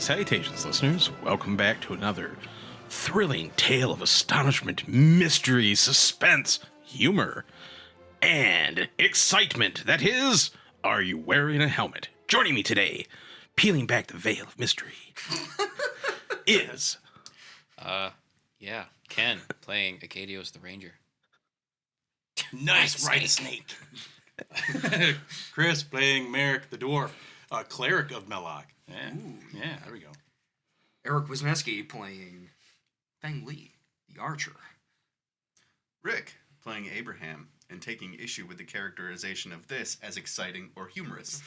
Salutations, listeners. Welcome back to another thrilling tale of astonishment, mystery, suspense, humor, and excitement. That is, are you wearing a helmet? Joining me today, peeling back the veil of mystery, is... Yeah, Ken, playing Acadios the Ranger. Nice, right, snake. Chris playing Merrick the Dwarf, cleric of Melloc. Yeah, there we go. Eric Wisniewski playing Feng Li, the archer. Rick playing Abraham and taking issue with the characterization of this as exciting or humorous.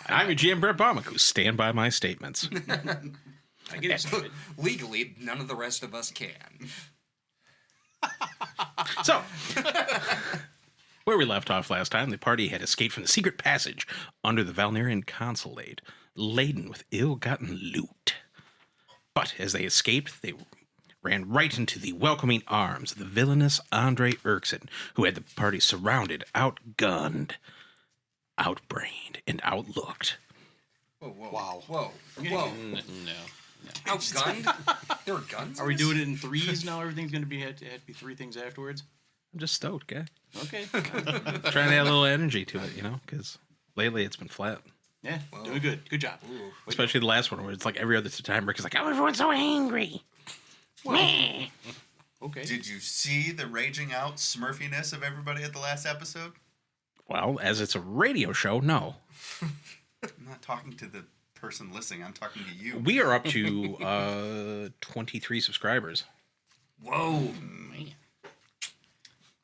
I'm your GM, Brett Baumick, who stand by my statements. I get excited. Legally, none of the rest of us can. So, where we left off last time, the party had escaped from the secret passage under the Valnerian consulate, laden with ill-gotten loot. But as they escaped, they ran right into the welcoming arms of the villainous Andre Erkson, who had the party surrounded, outgunned, outbrained, and outlooked. Whoa, whoa, Wow. whoa, whoa. No. Outgunned? There were guns? Are we doing it in threes now? Everything's going to be have to be three things afterwards? I'm just stoked, guy. Okay. Trying to add a little energy to it, you know, because lately it's been flat. Yeah, doing good. Good job. Ooh. Especially the last one, where it's like every other time Rick is like, oh, everyone's so angry. Meh. Okay. Did you see the raging out smurfiness of everybody at the last episode? Well, as it's a radio show, no. I'm not talking to the person listening. I'm talking to you. We are up to 23 subscribers. Whoa. Man.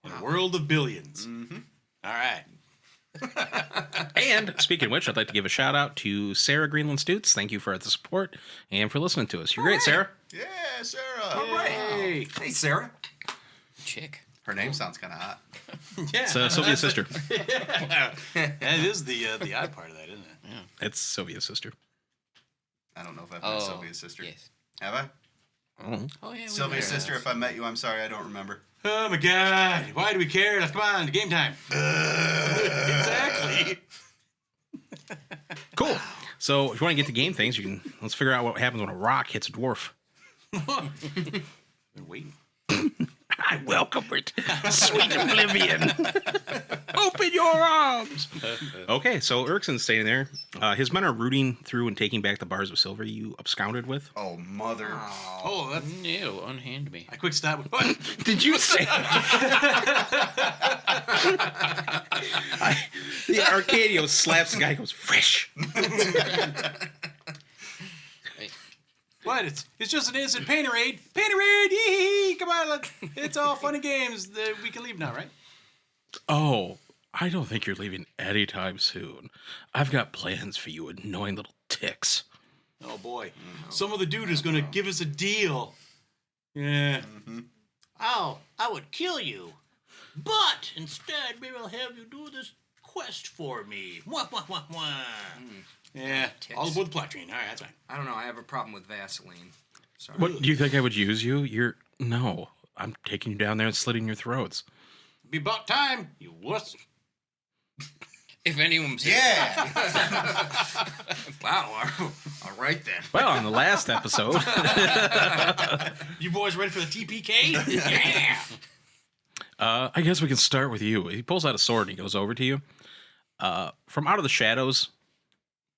In a world of billions. Mm-hmm. All right. And speaking of which, I'd like to give a shout out to Sarah Greenland Stutes. Thank you for the support and for listening to us. You're great, Sarah. Yeah, Sarah. All right. Hey. Hey, Sarah. Chick. Her name sounds kind of hot. Yeah. It's Sylvia's sister. Yeah, it is the odd part of that, isn't it? Yeah. It's Sylvia's sister. I don't know if I've met Sylvia's sister. Yes. Have I? Oh. Oh, yeah. Sylvia's sister, if I met you, I'm sorry, I don't remember. Oh my God! Why do we care? Let's come on, game time. Exactly. Cool. So if you want to get to game things, let's figure out what happens when a rock hits a dwarf. Been waiting. I welcome it. Sweet oblivion. Open your arms. Okay, so Erkson's staying there. His men are rooting through and taking back the bars of silver you absconded with. Oh, mother. Oh, that's. No, unhand me. I quick stop. What? Did you say? The Arcadio slaps the guy and goes, fresh. What? It's just an innocent painterade. Painterade! Yee! Come on, it's all fun and games. We can leave now, right? Oh, I don't think you're leaving anytime soon. I've got plans for you annoying little ticks. Oh boy, some other dude is gonna give us a deal. Yeah. Mm-hmm. Oh, I would kill you. But instead, maybe I'll have you do this quest for me. Wah, wah, wah, wah. Yeah. Ticks. All aboard the plot train. All right, that's fine. I don't know. I have a problem with Vaseline. Sorry. What, do you think I would use you? No, I'm taking you down there and slitting your throats. Be about time, you wuss. If anyone's Yeah. Wow. All right, then. Well, on the last episode, You boys ready for the TPK? Yeah. I guess we can start with you. He pulls out a sword and he goes over to you. From out of the shadows,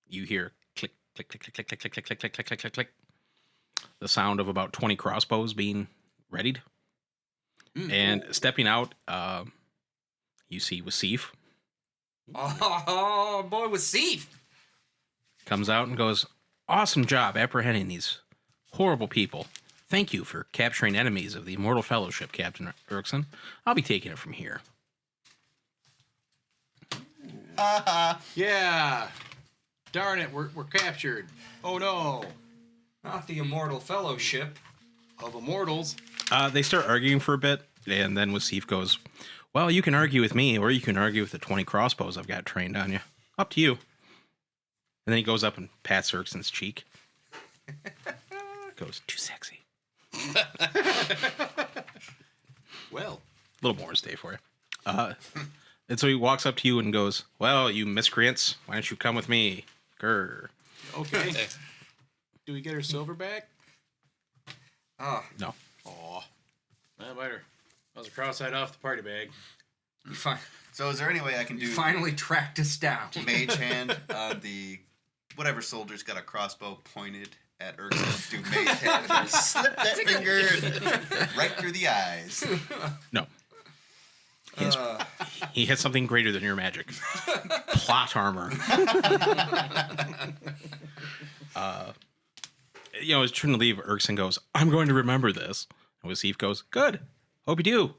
you hear click, click, click, click, click, click, click, click, click, click, click, click, click. The sound of about 20 crossbows being readied. And stepping out, you see Wasif. Oh, boy, with Seif. Comes out and goes, awesome job apprehending these horrible people. Thank you for capturing enemies of the Immortal Fellowship, Captain Erkson. I'll be taking it from here. Yeah. Darn it, we're captured. Oh no. Not the Immortal Fellowship. Of immortals. They start arguing for a bit, and then Wasif goes, well, you can argue with me, or you can argue with the 20 crossbows I've got trained on you. Up to you. And then he goes up and pats Erkson's cheek. Goes, too sexy. Well. A little more stay for you. And so he walks up to you and goes, well, you miscreants, why don't you come with me? Grr. Okay. Do we get her silver back? Oh, No. Aw. That might have. That was a cross-eyed off the party bag. you, fi- So is there any way I can do you finally tracked us down. mage hand on the whatever soldier's got a crossbow pointed at Ursa? Do mage hand, slip that finger right through the eyes. No. He has something greater than your magic. Plot armor. He's trying to leave. Erkson goes, I'm going to remember this. And Wasif goes, good. Hope you do.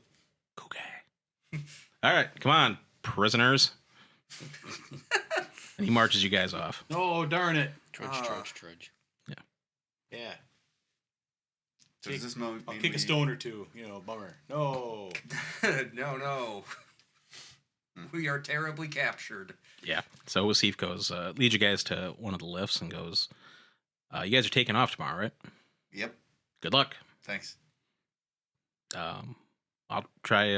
Okay. All right, come on, prisoners. And he marches you guys off. Oh, darn it. Trudge. Yeah. So does this mean I'll kick a stone or two. Bummer. No. No. We are terribly captured. Yeah. So Wasif goes, leads you guys to one of the lifts and goes, you guys are taking off tomorrow, right? Yep. Good luck. Thanks. I'll try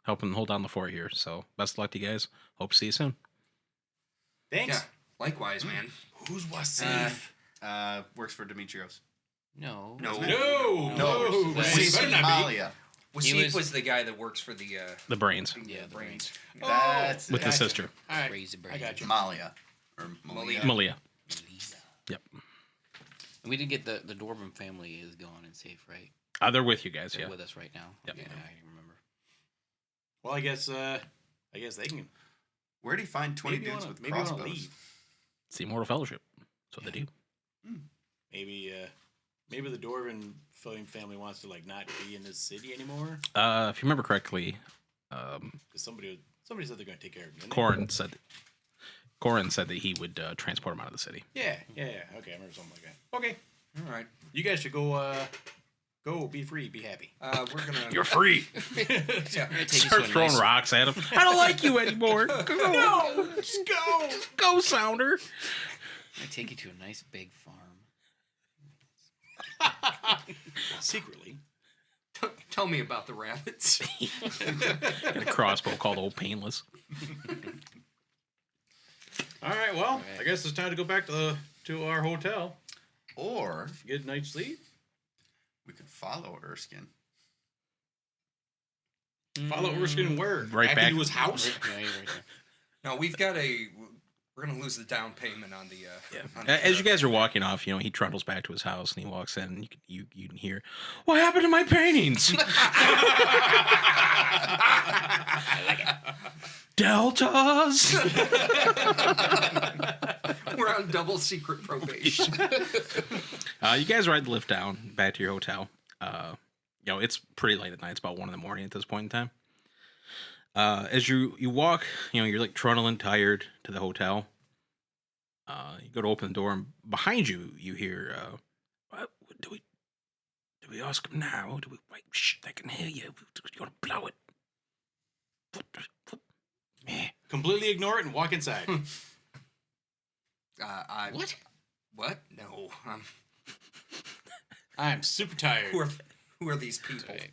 helping hold down the fort here. So best of luck to you guys. Hope to see you soon. Thanks. Yeah. Likewise, man. Who's Wasif? Works for Demetrios. No. No. No. Wasif Better not be. Malia. Wasif was the guy that works for the The brains Yeah, the brains. That's with it. the sister, All right. Crazy brain. I got you. Malia. Or Malia. Malia. Yep. And we didn't get the Dwarven family is gone and safe, right? They're with you guys. They're Yeah. with us right now. Yep. Yeah, I remember. Well, I guess they can. Where do you find 20 Maybe you dudes wanna- with maybe you wanna crossbows? leave. It's the Immortal Fellowship. That's what they do. Maybe the Dwarven family wants to not be in this city anymore. If you remember correctly, 'Cause somebody said they're going to take care of him. Corin said that he would transport him out of the city. Yeah. Okay, I remember something like that. Okay, All right. you guys should go. Go, be free, be happy. We're gonna. You're free. Yeah. We're gonna take you to Start a throwing nice- rocks at him. I don't like you anymore. Go. No, just go. Go, Sounder. I take you to a nice big farm. Secretly. Tell me about the rabbits. Got a crossbow called Old Painless. All right. Well, I guess it's time to go back to our hotel. Or Get a night's sleep. we could follow Erskine. Follow Erskine where? Right back. into his house. Yeah, you're right there. No, we're gonna lose the down payment on the. On the As you guys are walking off, he trundles back to his house and he walks in and you can hear, what happened to my paintings? Deltas. We're on double secret probation. You guys ride the lift down back to your hotel. It's pretty late at night. It's about 1 a.m. at this point in time. As you walk, you're trundling tired to the hotel. You go to open the door, and behind you, you hear, what, do we ask him now? Do we wait? Shh, they can hear you. You gotta blow it. Meh. Completely ignore it and walk inside. What? What? No. I'm super tired. Who are these people? Sorry.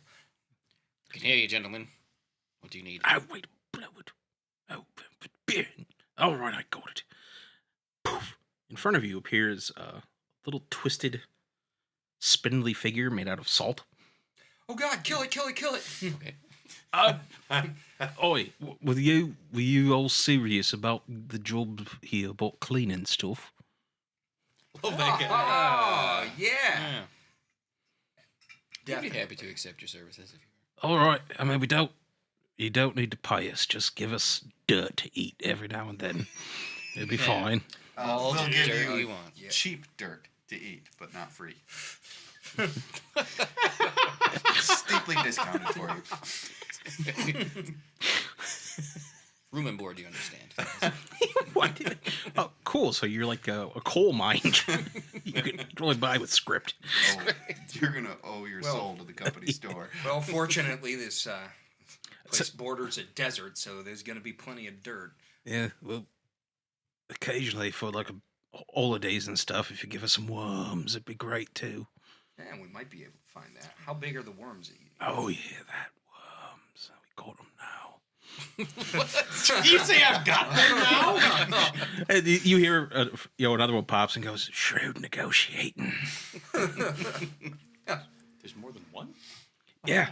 I can hear you, gentlemen. What do you need? Oh, wait, blow it. Oh, beer. All right, I got it. Poof. In front of you appears a little twisted, spindly figure made out of salt. Oh God! Kill it! Okay. Oi, were you all serious about the job here, about cleaning stuff? Love that guy. Oh yeah. Yeah. I'd be Definitely. happy to accept your services if you All right, I mean, you don't need to pay us. Just give us dirt to eat every now and then. It'll be Yeah. fine. all We'll the give dirt you you want. cheap dirt to eat, but not free. Steeply discounted for you. Room and board, you understand. What? Oh, cool. So you're like a coal mine. You can only buy with script. Oh, you're gonna owe your soul to the company store. Well, fortunately, this place borders a desert, so there's going to be plenty of dirt. Yeah, well, occasionally for holidays and stuff, if you give us some worms, it'd be great too. Yeah, we might be able to find that. How big are the worms that you eat? Oh yeah, that worms. We got them now. You say I've got one now? And you hear, another one pops and goes, "Shrewd negotiating." There's more than one? Yeah.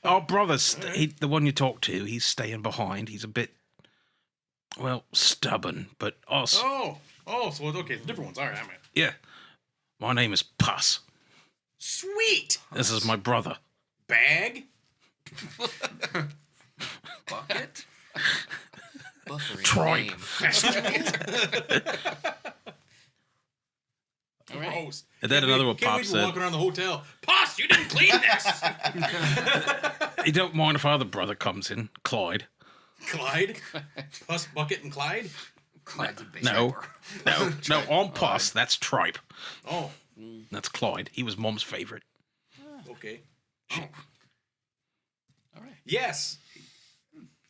Our brother, the one you talked to, he's staying behind. He's a bit, stubborn, but us. Oh, so okay, it's different ones. All right, I'm in. Yeah. My name is Puss. Sweet! This is my brother. Bag? Bucket? Buffering Tripe. name. All right. Gross. And then another one Can't wait pops to in. walk around the hotel. Puss, you didn't clean this! You don't mind if our other brother comes in, Clyde? Clyde? Puss, Bucket, and Clyde? Clyde's a big No. rapper. No, I'm Puss. That's Tripe. Oh, That's Clyde. He was Mom's favorite. okay. All right. Yes.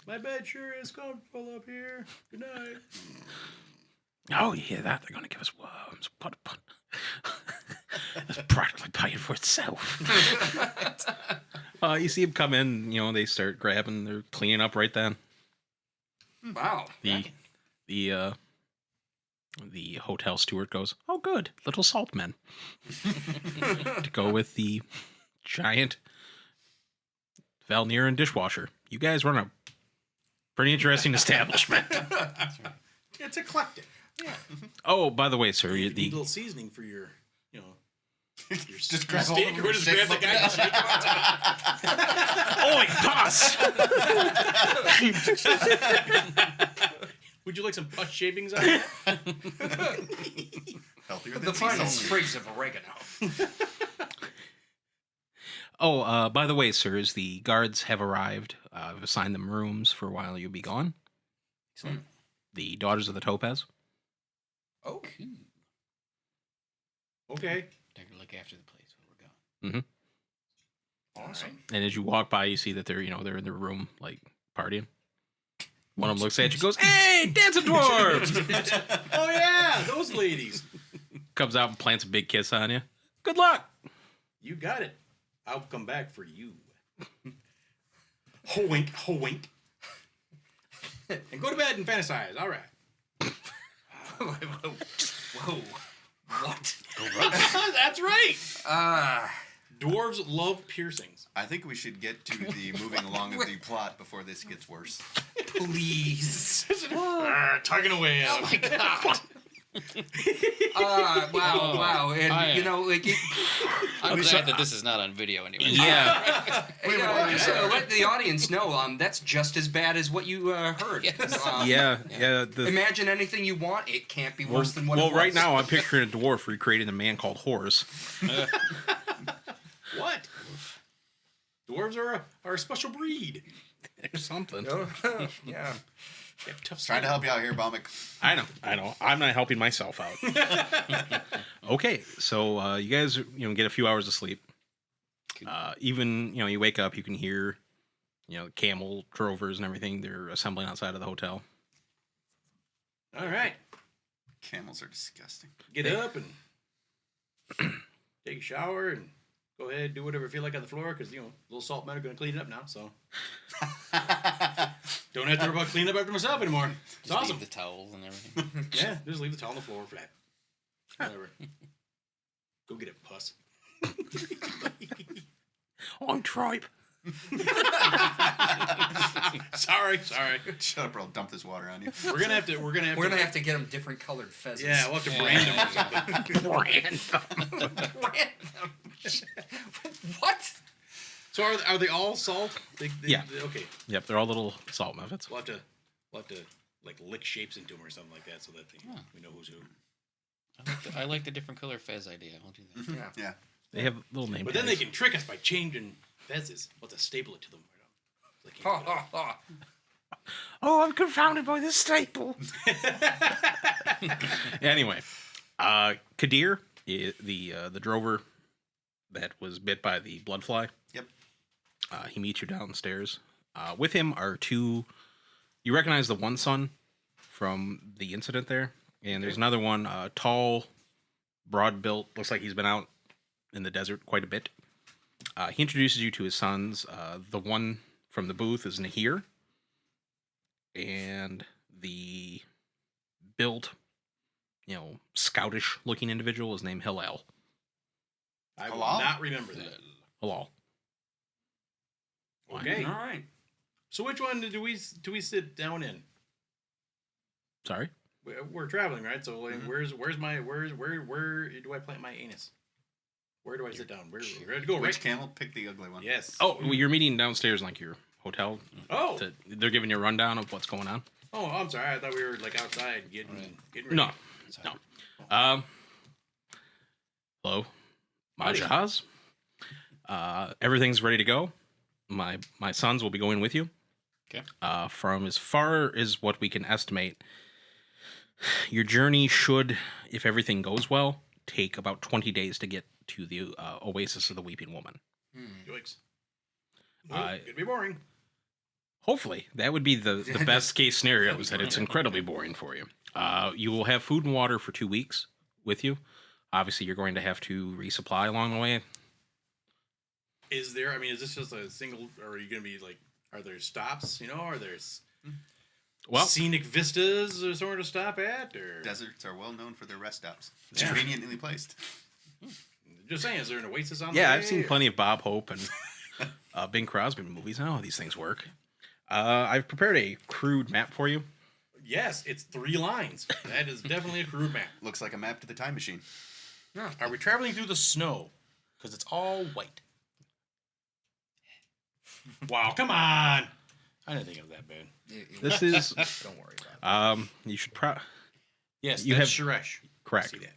My bed sure is comfortable up here. Good night. Oh, you hear that? They're going to give us worms. Put. That's practically paying for itself. You see him come in, they start grabbing, they're cleaning up right then. Wow. The hotel steward goes, "Oh, good, little salt men." To go with the giant Valnier and dishwasher. You guys run a pretty interesting establishment. It's eclectic. Yeah. Oh, by the way, sir, You need a the little seasoning for your, your Just grab hold steak, of or him, just shake grab the him guy and shake him on top. Oi, Puss! Would you like some pus shavings on that? Healthier than The final sea sprigs of oregano. Oh, by the way, sirs, the guards have arrived. I've assigned them rooms for a while you'll be gone. Excellent. The Daughters of the Topaz. Oh. Okay. They're gonna look after the place where we're going. Awesome. And as you walk by, you see that they're in their room, like, partying. One of them looks at you, goes, "Hey, dancing dwarves!" Oh, yeah, those ladies. Comes out and plants a big kiss on you. Good luck. You got it. I'll come back for you. Ho wink, ho wink. And go to bed and fantasize. All right. Whoa. What? That's right. Ah. Dwarves love piercings. I think we should get to the moving along of the plot before this gets worse. Please. Tugging away. Oh my god! Wow. And, I'm glad that this is not on video anyway. Yeah. so let the audience know, that's just as bad as what you heard. Yes. Yeah. Imagine anything you want. It can't be worse than what it was. Right now I'm picturing a dwarf recreating a man called Horse. What? Dwarves are a special breed. Or something. Yeah. They have tough Trying to skin. help you out here, Balmic. I know. I'm not helping myself out. Okay, so you guys, get a few hours of sleep. Even, you wake up, you can hear, camel drovers and everything. They're assembling outside of the hotel. All right. Camels are disgusting. Get up and take a shower and go ahead, do whatever you feel like on the floor, because, little salt men are going to clean it up now, so. Don't have to worry about cleaning up after myself anymore. It's Just awesome. leave the towels and everything. Yeah, just leave the towel on the floor for that. Whatever. Go get it, Puss. I'm Tripe. Sorry. Shut up or I'll dump this water on you. We're gonna have to get them different colored pheasants. Yeah, we'll have to brand them or something. What? So are they all salt? Yeah. Okay. Yep, they're all little salt muffins. We'll have to like lick shapes into them or something like that, so that we know who's who. I like the different color fez idea. I'll do that. Yeah. They have little name But then they tags. can trick us by changing fezzes. We'll have to staple it to them. Oh, I'm confounded by this staple. Anyway, Kadir, the drover that was bit by the blood fly. Yep. He meets you downstairs. With him are two. You recognize the one son from the incident there, and there's another one, tall, broad-built. Looks like he's been out in the desert quite a bit. He introduces you to his sons. The one from the booth is Nahir. and the built, scoutish-looking individual is named Hillel. I will Halal? not remember that. Halal. Okay. All right. So which one do we sit down in? Sorry? We're traveling, right? So like, where do I plant my anus? Where do I sit down? Where to go? Which Right? camel? Pick the ugly one. Yes. Oh, well, you're meeting downstairs in like your hotel. Oh. They're giving you a rundown of what's going on. Oh, I'm sorry. I thought we were like outside getting ready. No. Hello, Majaz. Everything's ready to go. My sons will be going with you. Okay. From as far as what we can estimate, your journey should, if everything goes well, take about 20 days to get to the Oasis of the Weeping Woman. Yikes. It'd be boring. Hopefully, that would be the best case scenario, is that it's incredibly boring for you. You will have food and water for 2 weeks with you. Obviously, you're going to have to resupply along the way. Is this just a single, or are you going to be like, are there stops, Are there scenic vistas or somewhere to stop at? Or Deserts are well known for their rest stops. It's conveniently placed. just saying, is there an oasis on Yeah, the I've seen plenty of Bob Hope and Bing Crosby movies. I know how these things work. I've prepared a crude map for you. Yes, it's 3 lines. That is definitely a crude map. Looks like a map to the time machine. Are we traveling through the snow? Because it's all white. Wow, come on! I didn't think it was that bad. This is Don't worry about it. you should Yes, You that's have- Suresh. correct. See that.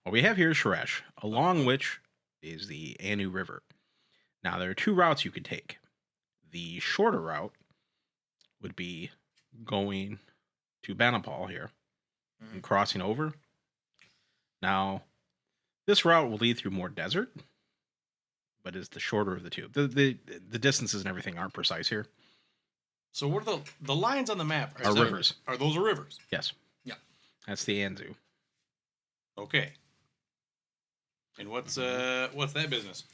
What we have here is Sharesh, along which is the Anu River. Now there are 2 routes you could take. The shorter route would be going to Banapal here and crossing over. Now, this route will lead through more desert, but is the shorter of the two. The distances and everything aren't precise here. So what are the lines on the map? Are rivers. Are those rivers? Yes. Yeah. That's the Anzu. Okay. And what's that business?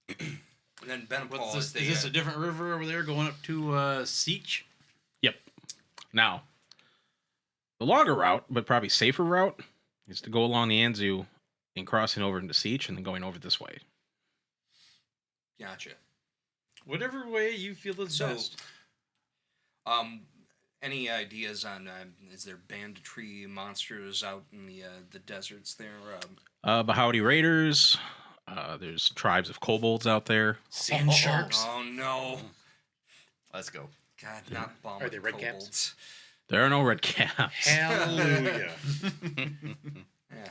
And then Benapal What's is this? Is this a different river over there going up to Seach? Yep. Now, the longer route, but probably safer route, is to go along the Anzu and crossing over into Seach and then going over this way. Gotcha. Whatever way you feel is So, best. any ideas on is there banditry monsters out in the deserts there? Bahawdi Raiders. There's tribes of kobolds out there. Sand sharks. Oh no! Let's go. God, not bomb. Are they red caps? kobolds. There are no red caps. Hallelujah. Yeah.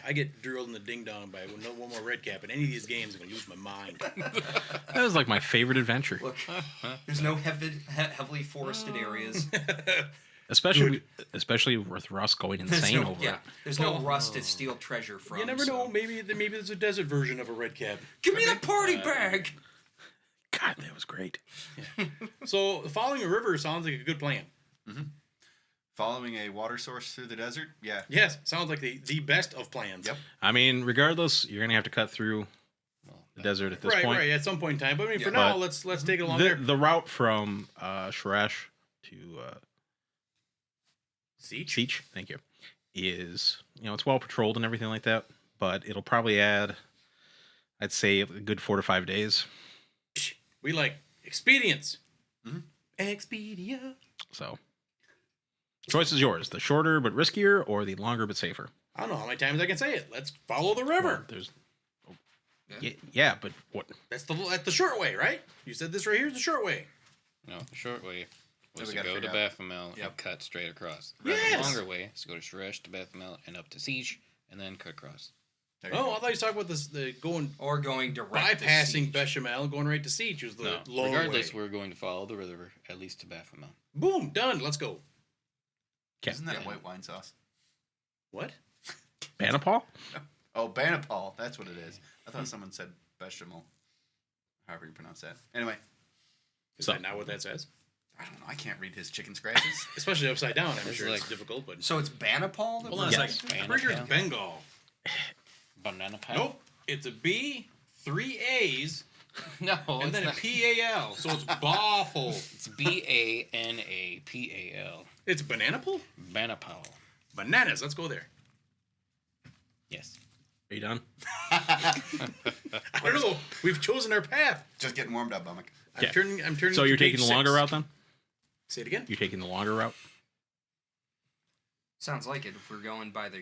I get drilled in the ding dong by no one more red cap in any of these games. I'm gonna lose my mind. That was like my favorite adventure. Look, there's no heavily forested areas. Especially with Russ going There's insane no, over yeah, it. there's no rust to steal treasure from. You never know. Maybe there's a desert version of a red cap. Give me the party bag. God, that was great. So following a river sounds like a good plan. Following a water source through the desert? Yeah. Yes, sounds like the best of plans. Yep. I mean, regardless, you're gonna have to cut through the desert at this Right, point. right. At some point in time, but I mean, Yeah. for now, But let's take it along The, there. the route from Sharesh to Siege. Seach, thank you, is, it's well patrolled and everything like that, but it'll probably add, I'd say, a good 4 to 5 days. We like expedience. Expedia. So, choice is yours: the shorter but riskier, or the longer but safer. I don't know how many times I can say it. Let's follow the river. There's, yeah, but what? That's the short way, right? You said this right here is the short way. No, the short way was we to gotta go to figure out- Baphomet and cut straight across. Yes! The longer way is to go to Sharesh to Baphomet and up to Siege and then cut across. There you Oh, go. I thought you were talking about this, the going Or going direct to bypassing Siege. Bechamel, going right to Siege was the No, long regardless, way. we're going to follow the river at least to Baphomet. Boom, done. Let's go. Isn't that Yeah. a white wine sauce? What? Banapal? Oh, Banapal. That's what it is. I thought someone said bechamel. However you pronounce that. Anyway, Is that not what that says? I don't know. I can't read his chicken scratches. Especially upside down. I'm It's sure it's like- difficult, but So it's Banapal? That hold on a we're- Yes. second. I'm pretty sure it's Bengal. Banana pie. Nope. It's a B, 3 A's, No, And it's then a not. P-A-L, so it's baffle. It's BANAPAL. It's banana pole? Banapal. Bananas, let's go there. Yes. Are you done? I don't know. We've chosen our path. Just getting warmed up, Bumick. I'm turning So to you're page taking the longer 6. route then? Say it again. You're taking the longer route? Sounds like it. If we're going by the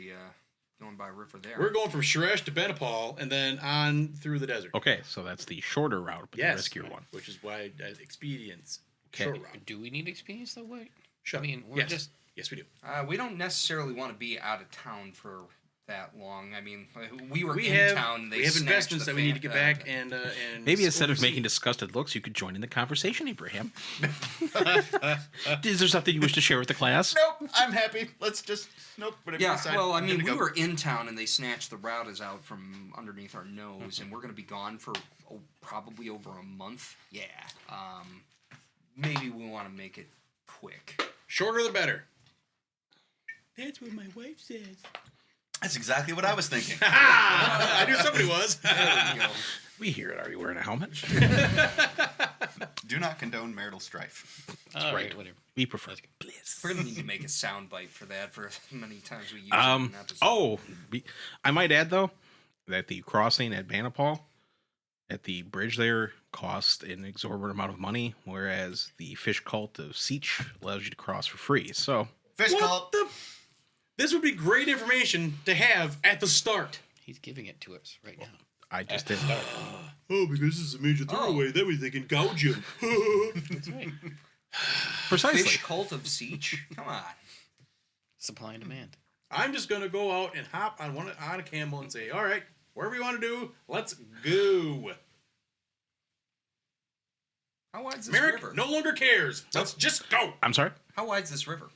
river there. We're going from Shresh to Benapal and then on through the desert. Okay, so that's the shorter route, but Yes. the riskier one. Which is why expedience. Okay. Short route. Do we need experience though? What? Sure. I mean, we're yes. just. Yes, we do. We don't necessarily want to be out of town for that long. I mean, we were We in have town. They we have snatched investments the that we need to get back and Maybe instead of oversee. making disgusted looks, you could join in the conversation, Abraham. Is there something you wish to share with the class? Nope, I'm happy. Let's just whatever you Yeah, decide. well, I I'm mean, gonna we go. were in town and they snatched the routers out from underneath our nose, and we're going to be gone for probably over a month. Yeah. Maybe we want to make it quick. Shorter the better. That's what my wife says. That's exactly what I was thinking. I knew somebody was. There we go. We hear it. Are you wearing a helmet? Do not condone marital strife. All right. right, whatever. We prefer Let's go. bliss. We're going to need to make a soundbite for that for as many times we use it in an episode. I might add though that the crossing at Banapal at the bridge there cost an exorbitant amount of money, whereas the fish cult of Seach allows you to cross for free. So Fish What cult. the? This would be great information to have at the start. He's giving it to us right now. I just did. Oh, because this is a major throwaway. That way they can gouge you. That's right. Precisely. Fish cult of Seach? Come on. Supply and demand. I'm just gonna go out and hop on a camel and say, "All right, wherever you want to do, let's go." How wide's this Merrick river? no longer cares. Let's just go. I'm sorry. How wide's this river?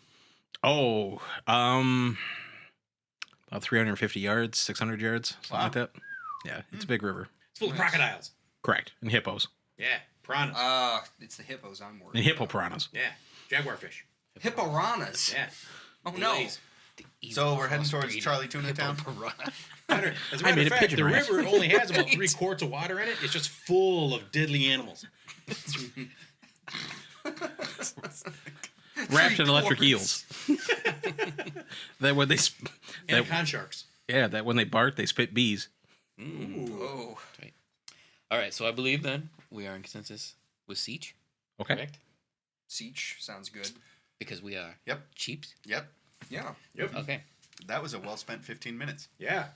Oh, about 350 yards, 600 yards, something like that. Yeah, it's a big river. It's full of crocodiles. Correct. And hippos. Yeah, piranhas. It's the hippos I'm worried And hippo piranhas. Yeah, jaguar fish. Hipporanas. Yeah. Oh, no. Blaze. So we're heading towards Charlie Tuna Town. As a I matter made of a fact, pigeon the rat. river only has about 3 quarts of water in it. It's just full of deadly animals. Wrapped in electric eels. That when they, And con sharks. that when they bark, they spit bees. Oh. Right. All right, so I believe then we are in consensus with Seach, Okay. correct? Seach sounds good. Because we are Yep. cheaps. Yep. Yeah. Yep. Okay. That was a well spent 15 minutes. Yeah.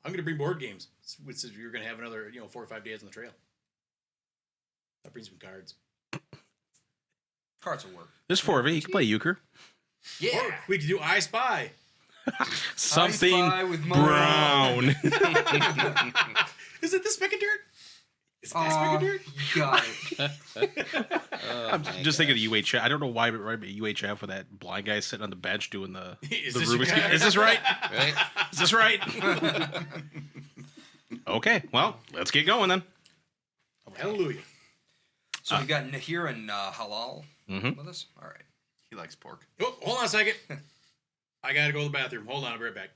I'm gonna bring board games, which is you're gonna have another 4 or 5 days on the trail. That brings some cards. Cards will work. There's 4 of it. You can play euchre. Yeah. Or we could do I Spy. Something Spy with my brown. Is it the speck of dirt? Is it that speck of dirt? You got it. I'm just thinking of UHF. I don't know why, but right at UHF with that blind guy sitting on the bench doing the Is the this Rubik's your Cube. guy? Is this right? Right? Is this right? Okay, well, let's get going then. Hallelujah. So we got Nahir and Halal Mhm. with us? All right. He likes pork. Oh, hold on a second. I gotta go to the bathroom. Hold on, I'll be right back.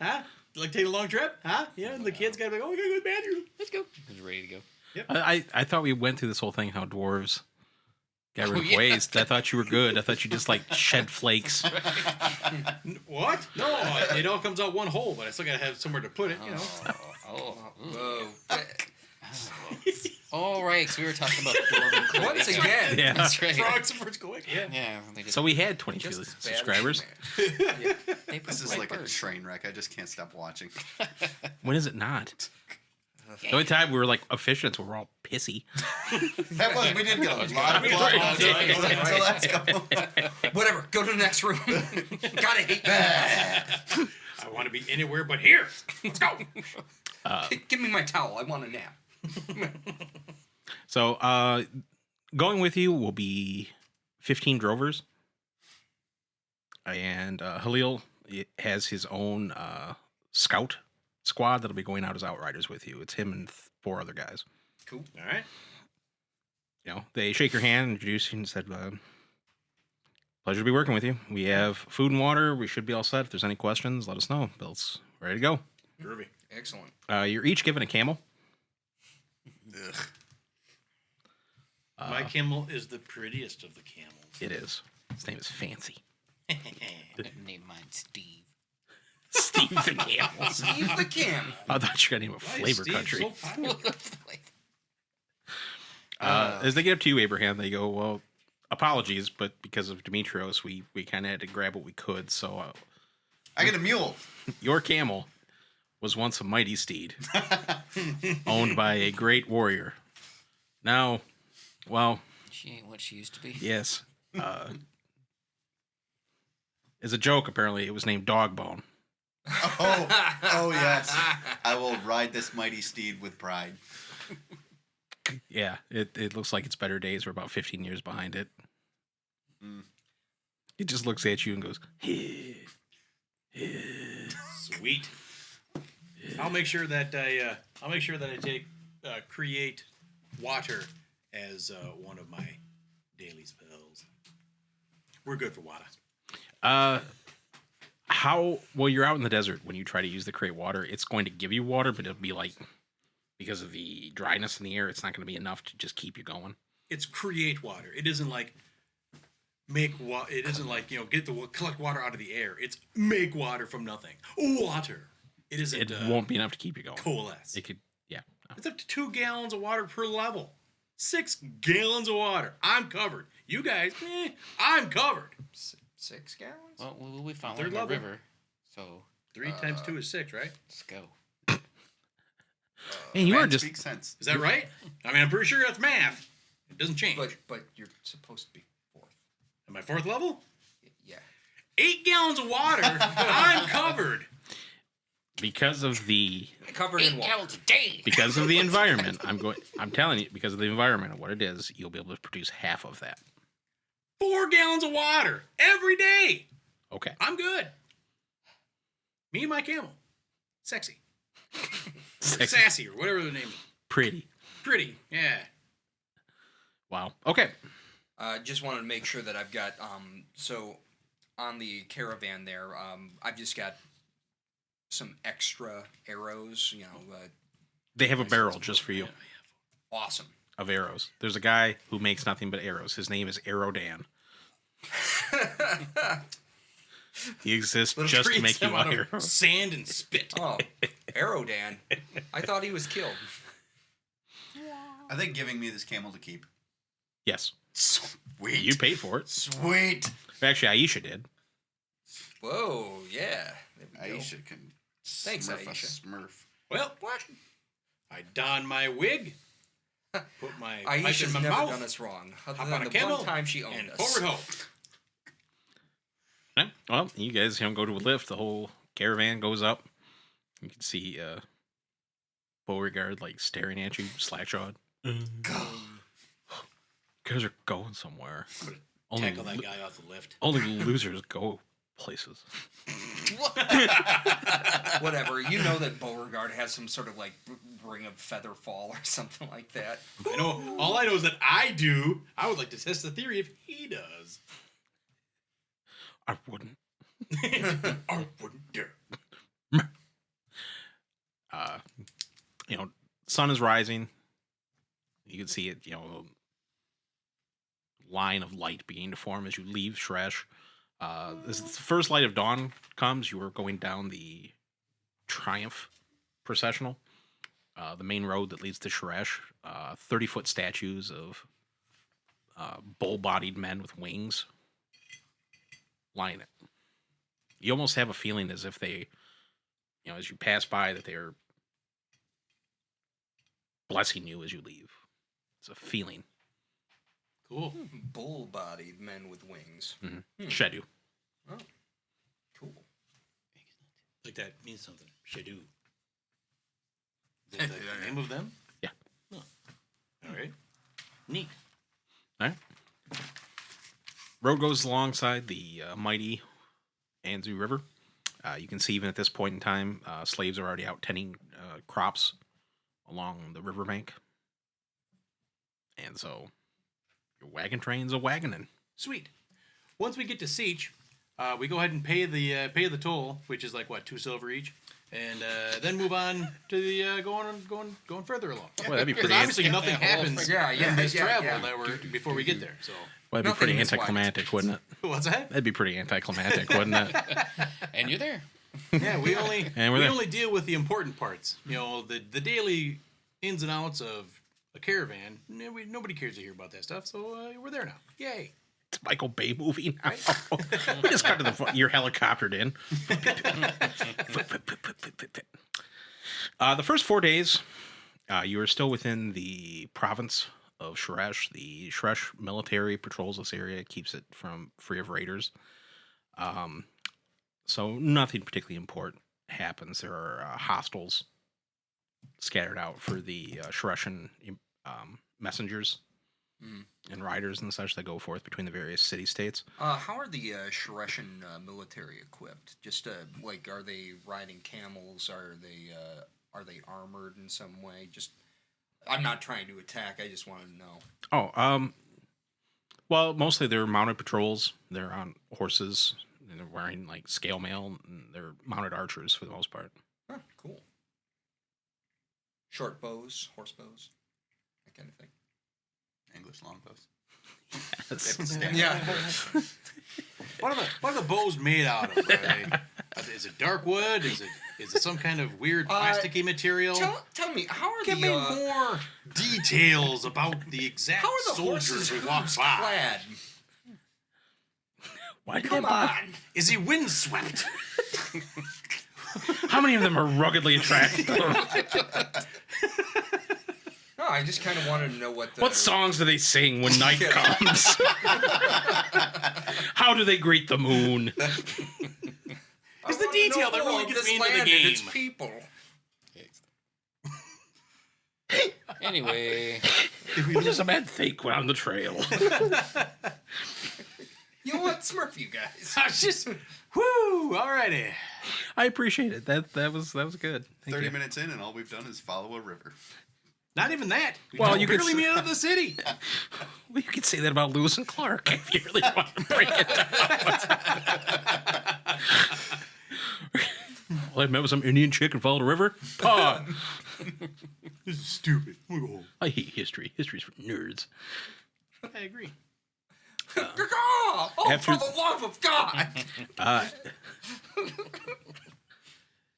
Huh? Like take a long trip? Huh? Yeah, and the kids gotta be like, oh, we gotta go to the bathroom. Let's go. He's ready to go. I thought we went through this whole thing how dwarves got rid of yeah. waste. I thought you were good. I thought you just like shed flakes. What? No, it all comes out one hole, but I still gotta have somewhere to put it, you know. Oh. Whoa. All right, so we were talking about dwarven clothing. Once again. Yeah. That's right. Frogs and first quick. Yeah. Yeah. They just, So we had 22 Just as bad as subscribers. He-Man. they put This is white like a birds. train wreck. I just can't stop watching. When is it not? The only time we were like efficient, we were all pissy. That was, we did get a lot of good. plot Right. holes until the last couple. Whatever. Go to the next room. Gotta hate that. I want to be anywhere but here. Let's go. Give me my towel. I want a nap. So going with you will be 15 drovers. And Halil has his own scout squad that'll be going out as outriders with you. It's him and 4 other guys. Cool. All right. You know, they shake your hand, introduce you, and said, pleasure to be working with you. We have food and water. We should be all set. If there's any questions, let us know. Bill's ready to go. Groovy. Excellent. You're each given a camel. Ugh. My camel is the prettiest of the camels. It is. His name is Fancy. Name mine Steve. Steve the Camel. Steve the Cam. I thought you were going to name a Why is flavor Steve country. so popular? As they get up to you, Abraham, they go, well, apologies, but because of Demetrios, we kind of had to grab what we could. So I get a mule. your camel was once a mighty steed, owned by a great warrior. Now, well, She ain't what she used to be. yes. As a joke, apparently, it was named Dogbone. Oh yes. I will ride this mighty steed with pride. Yeah, it looks like its better days. We're about 15 years behind it. Mm. It just looks at you and goes, Sweet. I'll make sure that I take create water as one of my daily spells. We're good for water. well, you're out in the desert when you try to use the create water. It's going to give you water, but it'll be like, because of the dryness in the air, it's not going to be enough to just keep you going. It's create water. It isn't like make water. It isn't like collect water out of the air. It's make water from nothing. Water. It isn't. It won't be enough to keep you going. coalesce. It could, yeah. No. It's up to 2 gallons of water per level. 6 gallons of water. I'm covered. You guys, I'm covered. 6 gallons? Well, we found Third one in the level. river, so 3 times 2 is 6, right? let's go. Man, you are Man just speaks sense. Is that right? I mean, I'm pretty sure that's math. It doesn't change. But you're supposed to be 4th. Am I 4th level? Yeah. 8 gallons of water. I'm covered. because of the Covered in 8 water. gallons a day. because of the environment. I'm telling you, because of the environment and what it is, you'll be able to produce half of that. 4 gallons of water every day. Okay. I'm good. Me and my camel. Sexy. Sexy. Sassy or whatever the name is. Pretty. Pretty. Yeah. Wow. Okay. Just wanted to make sure that I've got so on the caravan there, I've just got some extra arrows, They have a barrel just for you awesome. of arrows. There's a guy who makes nothing but arrows. His name is Arrow Dan. He exists Little just to treats make you him out of arrows. sand and spit. Oh, Arrow Dan. I thought he was killed. Are they giving me this camel to keep? Yes. Sweet. You paid for it. Sweet. Actually, Aisha did. Whoa, yeah. There we go. Aisha can Thanks, smurf a Aisha. smurf. Well, What? I don my wig, put my pipe in Aisha's my never mouth, done us wrong. Other hop than on a the camel, one time she owned and us. forward ho. Yeah, well, you guys go to a lift. The whole caravan goes up. You can see Beauregard like staring at you, slack-jawed. Go. Guys are going somewhere. Only, Tackle that guy off the lift. only losers go places. Whatever. You know that Beauregard has some sort of like ring of feather fall or something like that. I know. All I know is that I do. I would like to test the theory if he does. I wouldn't. I wouldn't dare. Sun is rising. You can see it, a line of light beginning to form as you leave Shresh. As the first light of dawn comes, you are going down the Triumph processional, the main road that leads to Shresh. 30-foot statues of bull-bodied men with wings line it. You almost have a feeling as if they, as you pass by, that they're blessing you as you leave. It's a feeling. Cool. Bull-bodied men with wings. Shedu. Oh, cool. Like that means something. Shadu. Is that the name of them? Yeah. Oh. All right. Neat. All right. Road goes alongside the mighty Anzu River. You can see even at this point in time, slaves are already out tending crops along the riverbank. And so your wagon train's a wagoning. Sweet. Once we get to Siege, we go ahead and pay the toll, which is like what, 2 silver each, and then move on to the going further along. Well, that'd be Because pretty. obviously nothing happens in this travel that we're before we get there. So That'd be pretty Nothing is anticlimactic, wouldn't it? what's that? That'd be pretty anticlimactic, wouldn't it? And you're there. Yeah, we only And we're we there. only deal with the important parts. You know, the daily ins and outs of a caravan. Nobody cares to hear about that stuff. So we're there now. Yay! It's a Michael Bay movie now. We just got to the you're helicoptered in. The first 4 days, you are still within the province of Shresh. The Shresh military patrols this area, keeps it free of raiders. So nothing particularly important happens. There are hostels scattered out for the Shreshan messengers and riders and such that go forth between the various city-states. How are the Shareshan military equipped? Just like, are they riding camels? Are they armored in some way? Just, I'm not trying to attack. I just wanted to know. Well, mostly they're mounted patrols. They're on horses, and they're wearing like scale mail, and they're mounted archers for the most part. Huh, cool. Short bows, horse bows, that kind of thing. English longbows. Yes. Yeah. What are the bows made out of? Is it dark wood? Is it some kind of weird plasticky material? Tell me, how are Give me more details about the exact how are the soldiers horses we walk by. clad? Why did Come they buy- on. Is he windswept? How many of them are ruggedly attractive? No, I just kind of wanted to know what the... What songs do they sing when night comes? How do they greet the moon? It's the detail that really gets me into the game. It's people. Anyway, What does a man think when on the trail? You know what? Smurf, you guys. I was just, whoo, alrighty. I appreciate it. That was good. Thank 30 you. minutes in, and all we've done is follow a river. Not even that. Well, you could barely s- made it out of the city. Well, you could say that about Lewis and Clark if you really want to break it down. Well, I met with some Indian chick and followed a river. Pa! This is stupid. I'm gonna go home. I hate history. History's for nerds. I agree. Oh, After- for the love of God!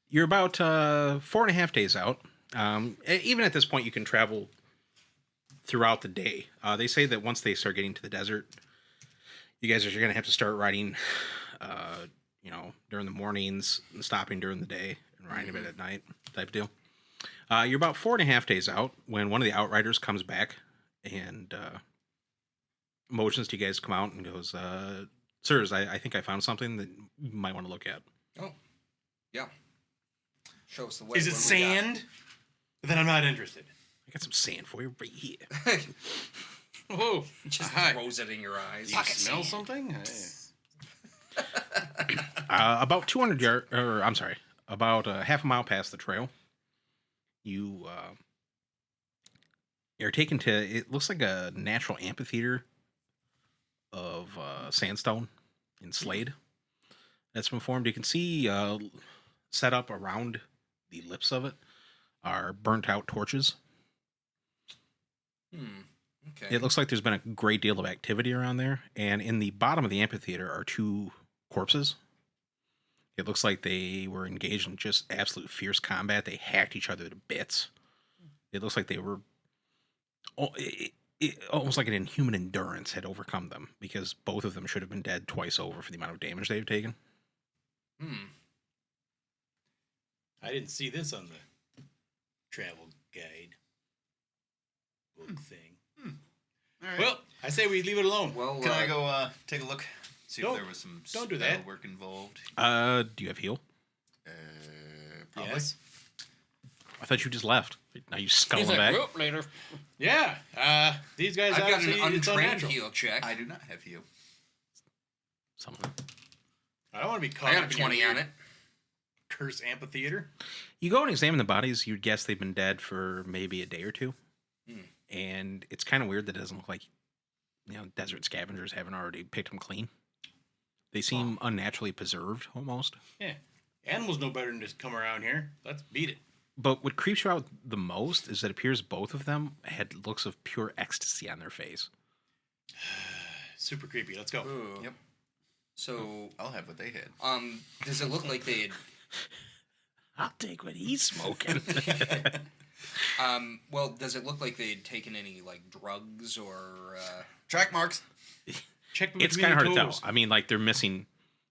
You're about 4.5 days out. Even at this point, you can travel throughout the day. They say that once they start getting to the desert, you guys are going to have to start riding, during the mornings and stopping during the day and riding a bit at night type deal. You're about 4.5 days out when one of the outriders comes back and motions to you guys to come out and goes, sirs, I think I found something that you might want to look at. Oh, yeah. Show us the way. Is it What do we got? sand? Then I'm not interested. I got some sand for you right here. Oh, Just hi. throws it in your eyes. Do you smell something? About 200 yards, or I'm sorry, about half a mile past the trail, you're taken to, it looks like a natural amphitheater of sandstone and Slade that's been formed. You can see set up around the lips of it are burnt out torches. Okay. It looks like there's been a great deal of activity around there, and in the bottom of the amphitheater are two corpses. It looks like they were engaged in just absolute fierce combat. They hacked each other to bits. It looks like they were almost like an inhuman endurance had overcome them, because both of them should have been dead twice over for the amount of damage they've taken. I didn't see this on the travel guide book thing. All right. Well, I say we leave it alone. Well, Can I go take a look? See don't- if there was some don't do spell that. work involved. Do you have heal? Probably. Yes. I thought you just left. Now you scuttling he's like, back. "Whoop, later." Yeah. These guys I've got obviously an it's untrained unnatural. heal check. I do not have heal. Some of them. I don't want to be caught I up got in 20 your on it. curse amphitheater. You go and examine the bodies, you'd guess they've been dead for maybe a day or two. And it's kind of weird that it doesn't look like, desert scavengers haven't already picked them clean. They seem unnaturally preserved, almost. Yeah. Animals know better than to come around here. Let's beat it. But what creeps you out the most is that it appears both of them had looks of pure ecstasy on their face. Super creepy. Let's go. Ooh. Yep. So, I'll have what they had. does it look like they I'll take what he's smoking. had? Well, does it look like they had taken any like drugs or? Track marks. Check It's kind of hard to tell. I mean, like they're missing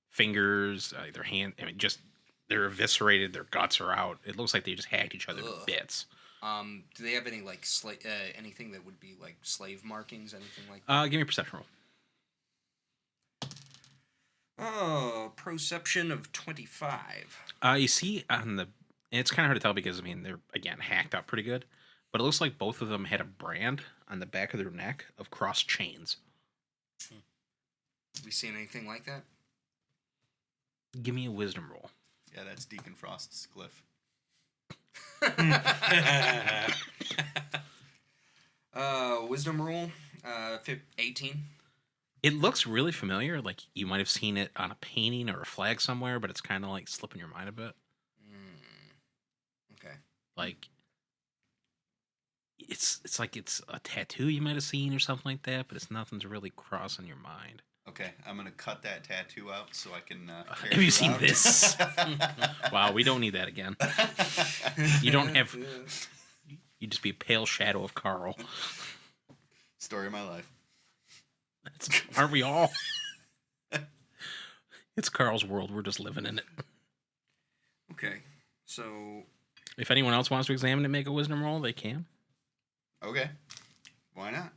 fingers, their hand. I mean, just they're eviscerated. Their guts are out. It looks like they just hacked each other to Ugh. bits. Do they have any like anything that would be like slave markings, anything like? Give me a perception roll. Oh, perception of 25. You see on the, and it's kind of hard to tell because I mean they're again hacked up pretty good, but it looks like both of them had a brand on the back of their neck of cross chains. Have we seen anything like that? Give me a wisdom roll. Yeah, that's Deacon Frost's glyph. 'Wisdom roll, 18. It looks really familiar. Like you might have seen it on a painting or a flag somewhere, but it's kind of like slipping your mind a bit. Okay. Like it's like it's a tattoo you might have seen or something like that, but it's nothing's really crossing your mind. Okay, I'm gonna cut that tattoo out so I can. Carry Have you it seen around. this? Wow, we don't need that again. You don't have. You just be a pale shadow of Carl. Story of my life. Aren't we all? It's Carl's world. We're just living in it. Okay. So, If anyone else wants to examine it, make a wisdom roll, they can. Okay, why not?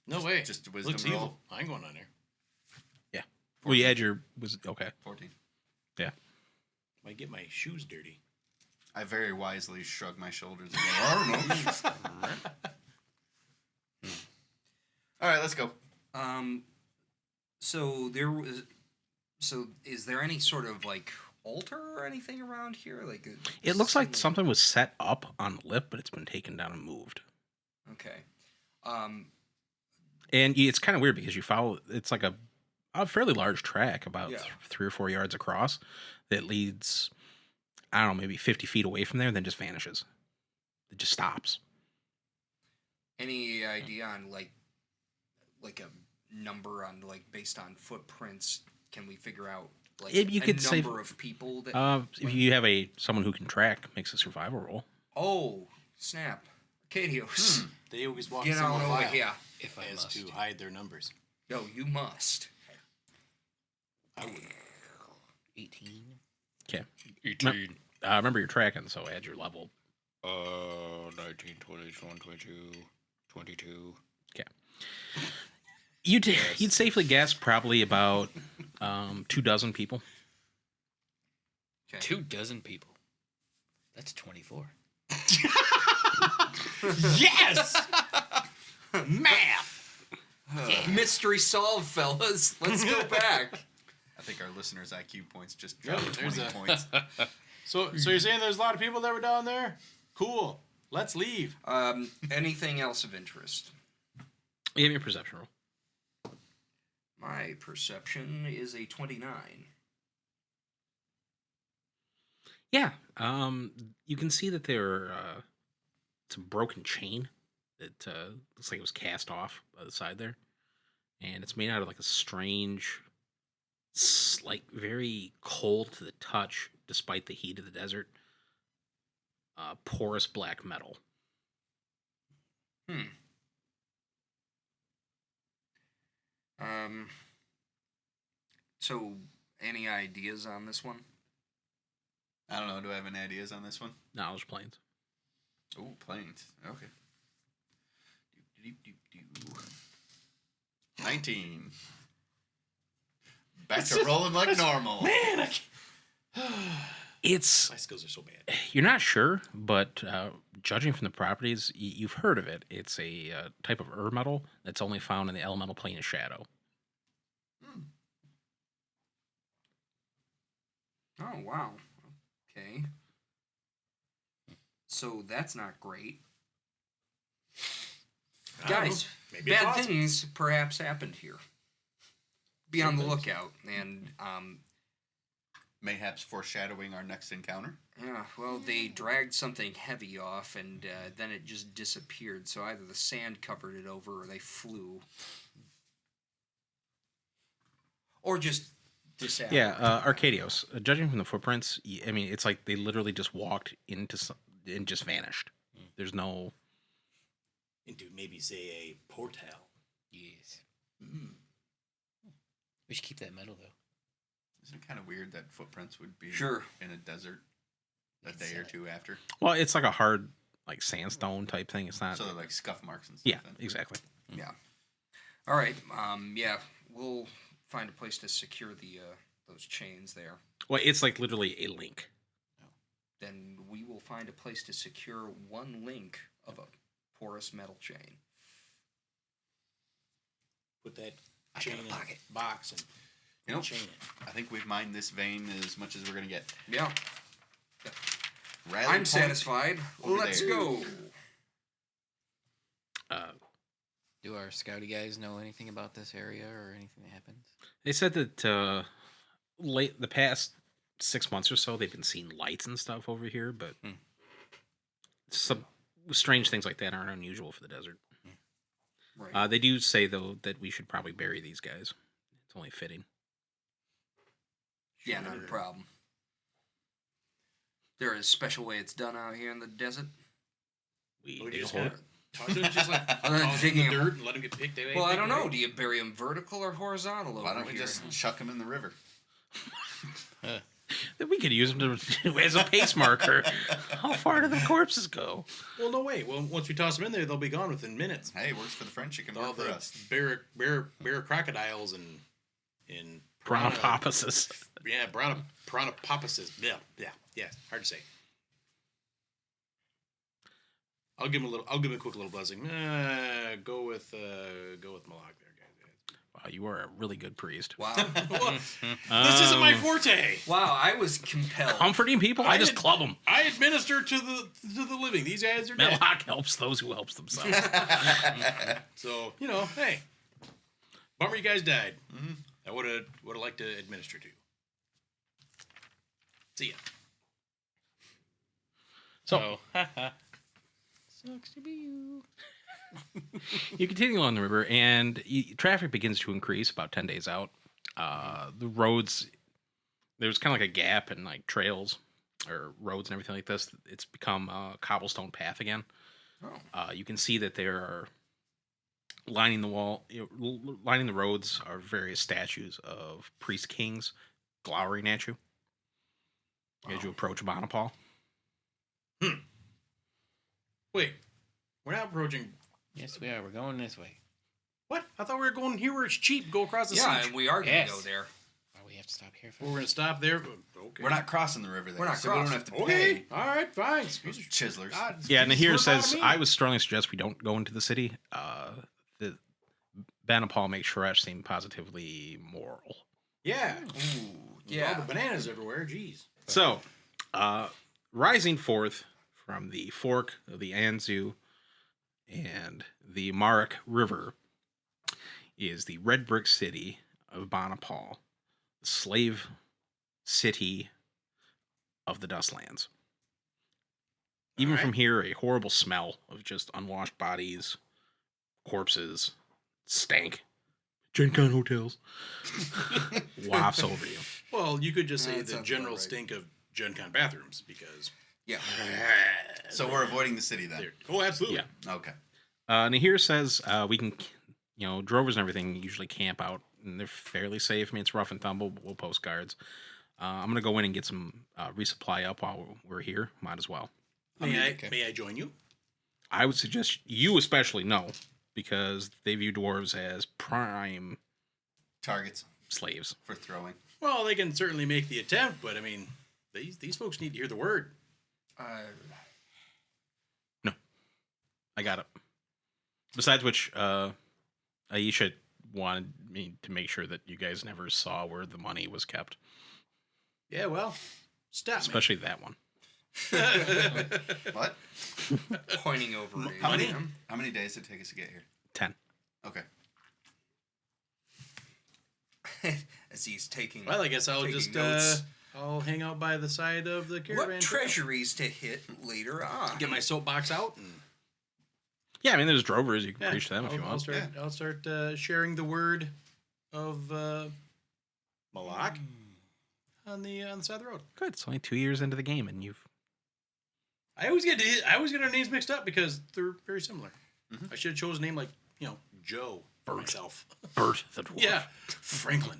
No way. Just a wisdom Looks roll. evil. I ain't going on there. Yeah. Well, you had your was okay. 14. Yeah. Might get my shoes dirty. I very wisely shrug my shoulders and go, I don't know. All right, let's go. so there was. So, is there any sort of like altar or anything around here? Like, It looks like something was set up on the lip, but it's been taken down and moved. Okay. And it's kind of weird because you follow. It's like a fairly large track, about Yeah. 3 or 4 yards across, that leads. I don't know, maybe 50 feet away from there, and then just vanishes. It just stops. Any idea on like a number on like based on footprints? Can we figure out like If you a could say- number of people that? If you have someone who can track, makes a survival roll. Oh, snap! Arcadios, They always walk get single on over file here. If I as must. to hide their numbers. Yo, you must. I would. 18. Okay. 18. Remember you're tracking, so add your level. 19, 20, 21, 22, 22. You'd safely guess probably about 24 people. Okay. 24 people. That's 24. Yes! Math! Mystery solved, fellas. Let's go back. I think our listeners' IQ points just Yep, dropped there's 20 a- points. So you're saying there's a lot of people that were down there? Cool. Let's leave. Anything else of interest? Give me a perception roll. My perception is a 29. Yeah. You can see that it's a broken chain that looks like it was cast off by the side there, and it's made out of like a strange, like very cold to the touch, despite the heat of the desert. Porous black metal. So, any ideas on this one? I don't know. Do I have any ideas on this one? Knowledge planes. Oh, planes. Okay. 19. Back to rolling like normal. Man, It's my skills are so bad. you're not sure, but judging from the properties, you've heard of it. It's a type of metal that's only found in the elemental plane of shadow. Oh, wow. Okay. So, that's not great. I don't Guys, know. Maybe it's bad awesome. things perhaps happened here. be on the lookout. And Mayhaps foreshadowing our next encounter. yeah, well, they dragged something heavy off, and then it just disappeared. So either the sand covered it over, or they flew, or just disappeared. Yeah, Arcadios. Judging from the footprints, I mean, it's like they literally just walked into and just vanished. There's no. Into maybe say a portal. Yes. Mm. We should keep that metal though. Isn't it kind of weird that footprints would be Sure. in a desert a day or two after? Well, it's like a hard, like sandstone type thing. It's not. So they're like scuff marks and stuff. Yeah, then. exactly. Yeah. All right. Yeah, we'll find a place to secure the those chains there. Well, it's like literally a link. Then we will find a place to secure one link of a porous metal chain. Put that I chain got a in pocket. a box and You know, chain it. I think we've mined this vein as much as we're gonna get. Yeah. Rally I'm point satisfied. over Let's there. go. Do our scouty guys know anything about this area or anything that happens? They said that the past 6 months or so, they've been seeing lights and stuff over here, but some strange things like that aren't unusual for the desert. Right. They do say though that we should probably bury these guys. It's only fitting. Yeah, not a problem. There is a special way it's done out here in the desert. We We dig a just hole. gotta toss it just like Other than toss it in digging the a- dirt and let them get picked away. Well, I picked don't know. away. Do you bury them vertical or horizontal over Why don't we here? just chuck them in the river? We could use them as a pace marker. How far do the corpses go? Well, no way. Well, once we toss them in there, they'll be gone within minutes. Hey, it works for the French. It can All work for the us. bear crocodiles and Brontopopasus. yeah, piranhopoppuses. Yeah. Hard to say. I'll give him a quick little buzzing. Go with Malak there, guys. Wow, you are a really good priest. Wow. Well, this isn't my forte. Wow, I was compelled. Comforting people, I just did- club them. I administer to the living. These guys are dead. Mellock helps those who helps themselves. So hey, bummer you guys died. I would have liked to administer to you. See ya. So Sucks to be you. you continue along the river, and traffic begins to increase about 10 days out. The roads, there's kind of like a gap in like trails or roads and everything like this. It's become a cobblestone path again. You can see that there are lining the roads are various statues of priest kings glowering at you as you approach Bonapal. Wait, we're not approaching. Yes, we are. We're going this way. What? I thought we were going here where it's cheap. Go across the Yeah, siege. and we are going to Yes. go there. Oh, we have to stop here. We're gonna stop there. Okay. We're not crossing the river there. We're not so we don't crossing. have to Okay. pay All right. Fine. those chiselers. Yeah, and here it Swerve out says, of me. I would strongly suggest we don't go into the city. The Banapal makes Shresh seem positively moral. Yeah. Ooh, With yeah. all the bananas everywhere. Jeez. So, rising forth from the fork of the Anzu and the Marak River is the red brick city of Bonapal, the slave city of the Dustlands. Even Alright. from here, a horrible smell of just unwashed bodies, corpses, stank, Gen Con hotels wafts over you. Well, you could just say That the sounds general about right. stink of Gen Con bathrooms because. Yeah. So we're avoiding the city then. Oh, absolutely. Yeah. Okay. Nahir says we can, drovers and everything usually camp out, and they're fairly safe. I mean, it's rough and tumble, but we'll post guards. I'm going to go in and get some resupply up while we're here. Might as well. May I join you? I would suggest you especially no, because they view dwarves as prime Targets slaves. for throwing. Well, they can certainly make the attempt, but I mean, these folks need to hear the word. I got it. Besides which, Aisha wanted me to make sure that you guys never saw where the money was kept, Yeah, well, stop especially that one. What? Pointing over at How many? him. How many days did it take us to get here? 10. Okay. as he's taking. Well, I guess I'll taking just notes. I'll hang out by the side of the caravan. What treasuries to hit later on? Get my soapbox out and Yeah, I mean, there's drovers. You can preach to them if you I'll want. start. I'll start sharing the word of Malak on the side of the road. Good. It's only 2 years into the game, and you've. I always get our names mixed up because they're very similar. I should have chosen a name like Joe for myself. Bert the dwarf. Yeah, Franklin.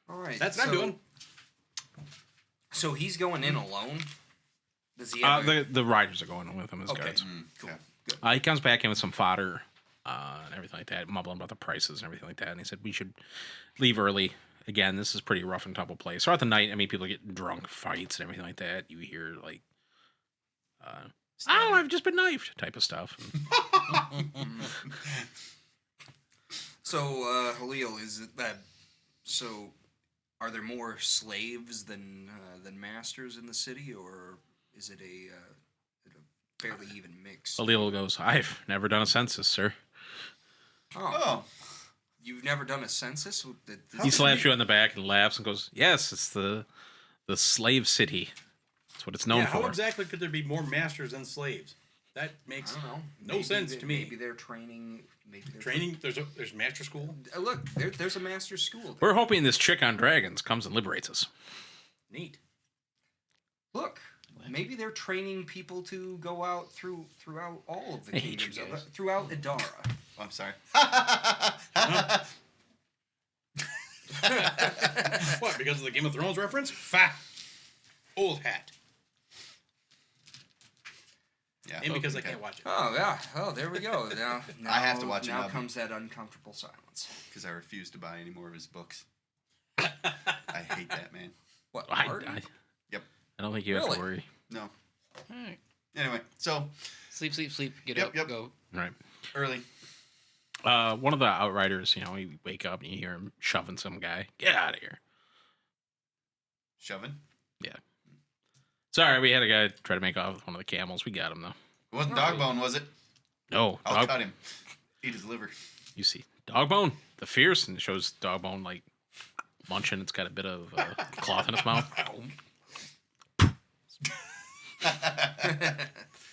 All right, That's what I'm doing. So he's going in alone. Does he? Have The riders are going with him as Okay. guards. Cool. Okay. Good. He comes back in with some fodder and everything like that, mumbling about the prices and everything like that. And he said we should leave early. Again, this is a pretty rough and tumble place. Throughout the night, I mean, people get drunk, fights, and everything like that. You hear like, "Oh, I've just been knifed," type of stuff. So, Halil, is it that? So, are there more slaves than masters in the city, or is it a fairly even mix? Alil goes, "I've never done a census, sir." Oh, You've never done a census? He slaps you on the back and laughs and goes, "Yes, it's the slave city. That's what it's known How for." exactly could there be more masters than slaves? That makes I don't know. no sense to me. Maybe they're training. Maybe they're Training. There's master school. Look, there's a master school. There. We're hoping this chick on dragons comes and liberates us. Neat. Look, maybe they're training people to go out throughout all of the I hate kingdoms, you guys. throughout Idara. I'm sorry. What? Because of the Game of Thrones reference? Fa. Old hat. Yeah. And because I okay. can't watch it. Oh yeah. Oh, there we go. Now I have to watch it Now now. comes that uncomfortable silence. Because I refuse to buy any more of his books. I hate that man. What? I Martin? Yep. don't think you have Really? to worry. No. Alright. Anyway, so Sleep, sleep, sleep. Get Yep, up, yep. go. Right. early. One of the outriders, you wake up and you hear him shoving some guy. Get out of here. Shoving. Sorry, we had a guy try to make off with one of the camels. We got him, though. It wasn't Dogbone, was it? No, I'll cut him. Eat his liver. You see, Dogbone, the fierce, and it shows Dogbone, like, munching. It's got a bit of cloth in its mouth.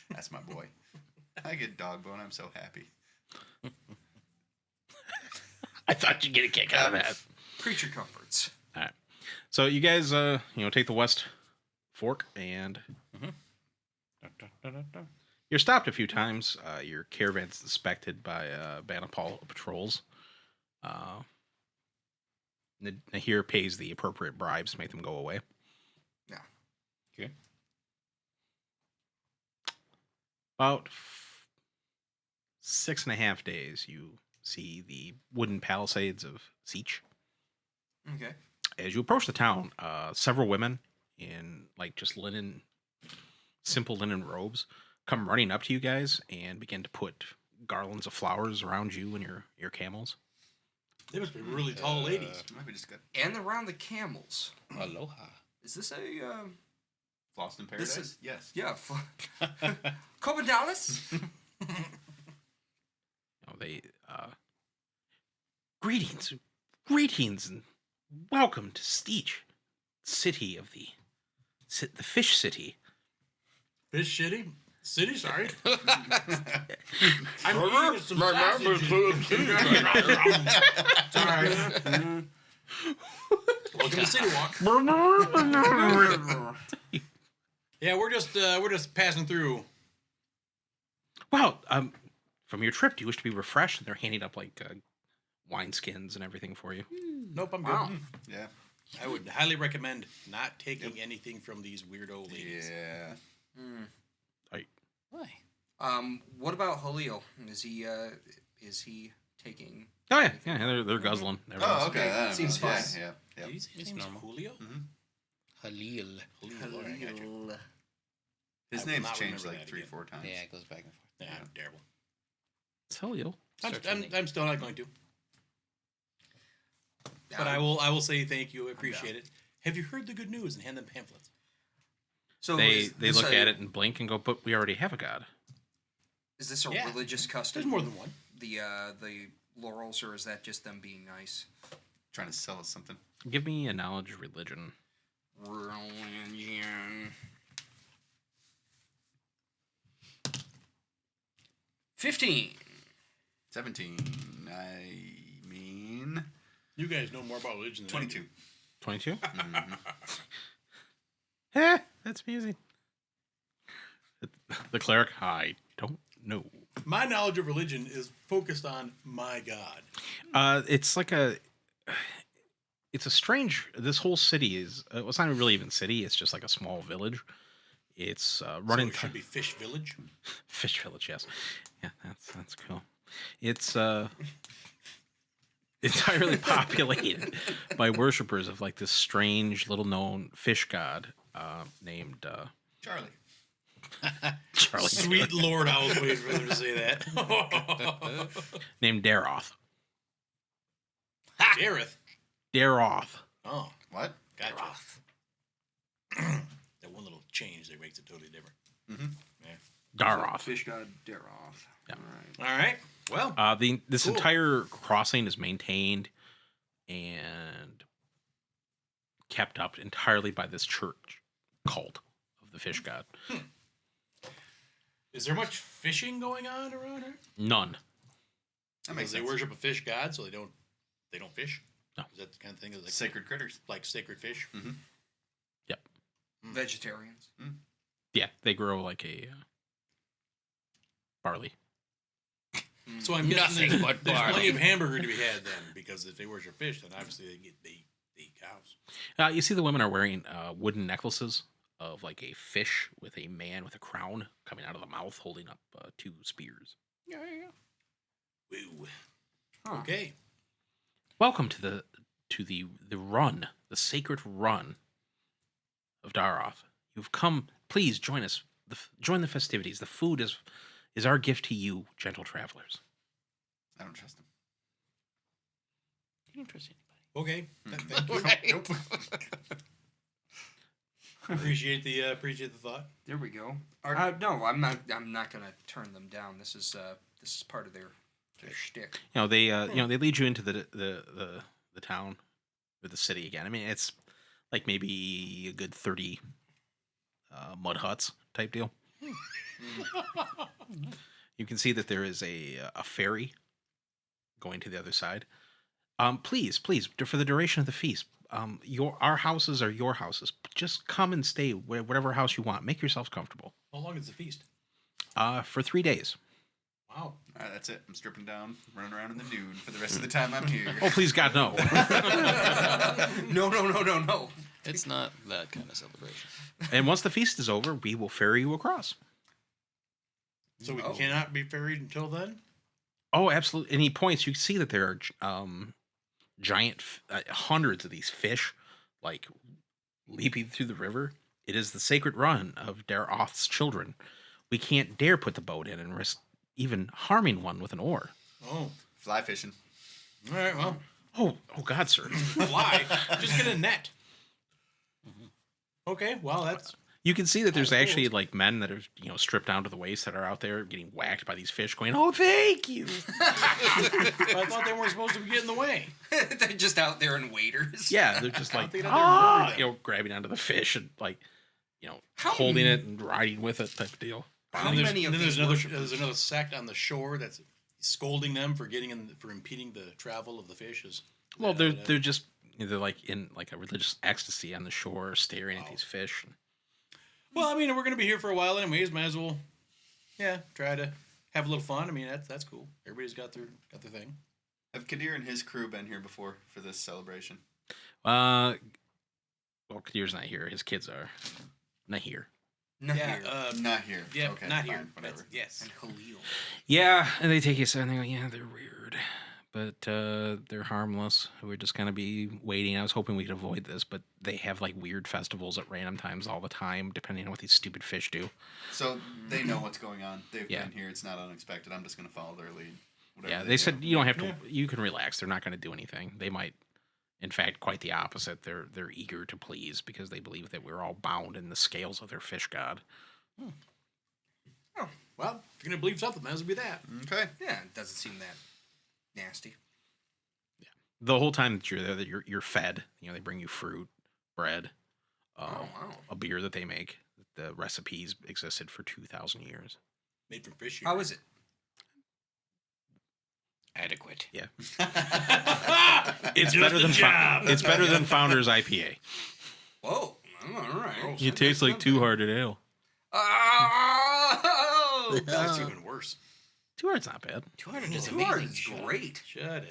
That's my boy. I get Dogbone. I'm so happy. I thought you'd get a kick out of that. Creature comforts. All right. So you guys, take the West Fork, and you're stopped a few times. Your caravan's inspected by Banapal patrols. Nahir pays the appropriate bribes to make them go away. Yeah. Okay. About 6.5 days, you see the wooden palisades of Siege. Okay. As you approach the town, several women in just simple linen robes come running up to you guys and begin to put garlands of flowers around you and your camels. They must be really tall ladies. Maybe just got And around the camels. Aloha. Is this a lost in paradise. is- Yes. yeah? Comodalis? They greetings and welcome to Steech, city of the fish city. Fish shitty? City, sorry. I'm eating some sausages. Sorry. Welcome to City Walk. Yeah, we're just passing through. Wow, from your trip, do you wish to be refreshed? And they're handing up wineskins and everything for you. Nope, I'm good. Wow. Yeah. I would highly recommend not taking anything from these weirdo ladies. Yeah. Why? What about Halil? Is he taking? Oh yeah, they're guzzling. Oh, okay. that Seems yeah, fine. Yeah. Yeah. Did he say his It's name's normal. Julio? Halil. Julio. I got you. His I will name's not changed remember like that 3-4 times. Yeah, it goes back and forth. Yeah, I'm terrible. Tell you. I'm still not going to. But I will say thank you. I appreciate it. Have you heard the good news and hand them pamphlets? So They is this look a- at it and blink and go, "But we already have a god." Is this a Yeah. religious custom? There's more than one. The laurels, or is that just them being nice? Trying to sell us something. Give me a knowledge religion. Religion. 15. 17. I mean, You guys know more about religion than I do. 22. 22? Mhm. That's amusing. The cleric, I don't know. My knowledge of religion is focused on my God. It's like it's a strange. This whole city is. Well, it's not really even city. It's just like a small village. It's So running. it should be Fish Village. Fish village, yes. Yeah, that's cool. It's entirely populated by worshippers of like this strange little known fish god named Charlie. Charlie. Sweet Lord, I was waiting for them to say that. Named Daroth. Gareth. Daroth. Oh, What? gotcha. That one little change there makes it totally different. Daroth. Fish god Daroth. Yeah. All right. All right. Well, This Cool. entire crossing is maintained and kept up entirely by this church cult of the fish god. is there much fishing going on around here? None. That Because makes they sense. worship a fish god, so they don't fish. No. Is that the kind of thing? Is like Sacred critters. like sacred fish? Yep. Vegetarians. Yeah, they grow like a barley. So I'm guessing Nothing but there's plenty barley. of hamburger to be had then, because if they worship fish, then obviously they eat cows. You see, the women are wearing wooden necklaces of like a fish with a man with a crown coming out of the mouth, holding up 2 spears. Woo. Huh. Okay. Welcome to the run, the sacred run of Daroth. You've come. Please join us. Join the festivities. The food is our gift to you, gentle travelers. I don't trust him. You don't trust Okay. Thank you. anybody. Nope. appreciate the thought. There we go. Are- No, I'm not gonna turn them down. This is part of their shtick. They lead you into the town or the city again. I mean, it's like maybe a good 30 mud huts type deal. You can see that there is a ferry going to the other side. Please, for the duration of the feast, our houses are your houses. Just come and stay whatever house you want. Make yourselves comfortable. How long is the feast? For 3 days. Wow. All right, that's it. I'm stripping down, running around in the nude for the rest of the time I'm here. Oh, please, God, no. No. It's not that kind of celebration. And once the feast is over, we will ferry you across. So we Oh. cannot be ferried until then? Oh, absolutely. And he points. You can see that there are giant, hundreds of these fish, like leaping through the river. It is the sacred run of Daroth's children. We can't dare put the boat in and risk even harming one with an oar. Oh. Fly fishing. All right, well, Oh, God, sir. fly. Just get a net. Okay, well, that's... You can see that there's Oh, cool. actually like men that are stripped down to the waist that are out there getting whacked by these fish, going, "Oh, thank you." I thought they weren't supposed to be getting in the way. They're just out there in waders. Yeah, they're just I like think they're murdering them. grabbing onto the fish and like, How holding it and riding with it type of deal. How And then many of then these there's another sect on the shore that's scolding them for for impeding the travel of the fishes. Well, they're like in like a religious ecstasy on the shore, staring at these fish. Well, I mean, we're gonna be here for a while anyways. Might as well, try to have a little fun. I mean, that's cool. Everybody's got their thing. Have Kadir and his crew been here before for this celebration? Well, Kadir's not here. His kids are not here. Not Yeah, here. Not here. yeah, Okay, not fine, here. Whatever. Yes. And Khalil. Yeah, and they take us and they go, "Yeah, they're weird, but they're harmless. We're just gonna be waiting." I was hoping we could avoid this, but they have like weird festivals at random times all the time, depending on what these stupid fish do. So they know what's going on. They've Yeah. been here. It's not unexpected. I'm just going to follow their lead. Whatever Yeah, they they do. said you don't have to. You can relax. They're not going to do anything. They might, in fact, quite the opposite. They're eager to please because they believe that we're all bound in the scales of their fish god. Well, if you're gonna believe something, might as well be that. Okay. Yeah, it doesn't seem that Nasty. The whole time that you're there, that you're fed. They bring you fruit, bread, Wow. a beer that they make. The recipes existed for 2,000 years. Made from fish. How is it? Adequate. Yeah, It's it's better than Founder's IPA. Whoa. All right. It tastes like Two Hearted Ale. Oh! That's even worse. Two Hearted's not bad. 200 is Two amazing. Hearted's great. Shut up.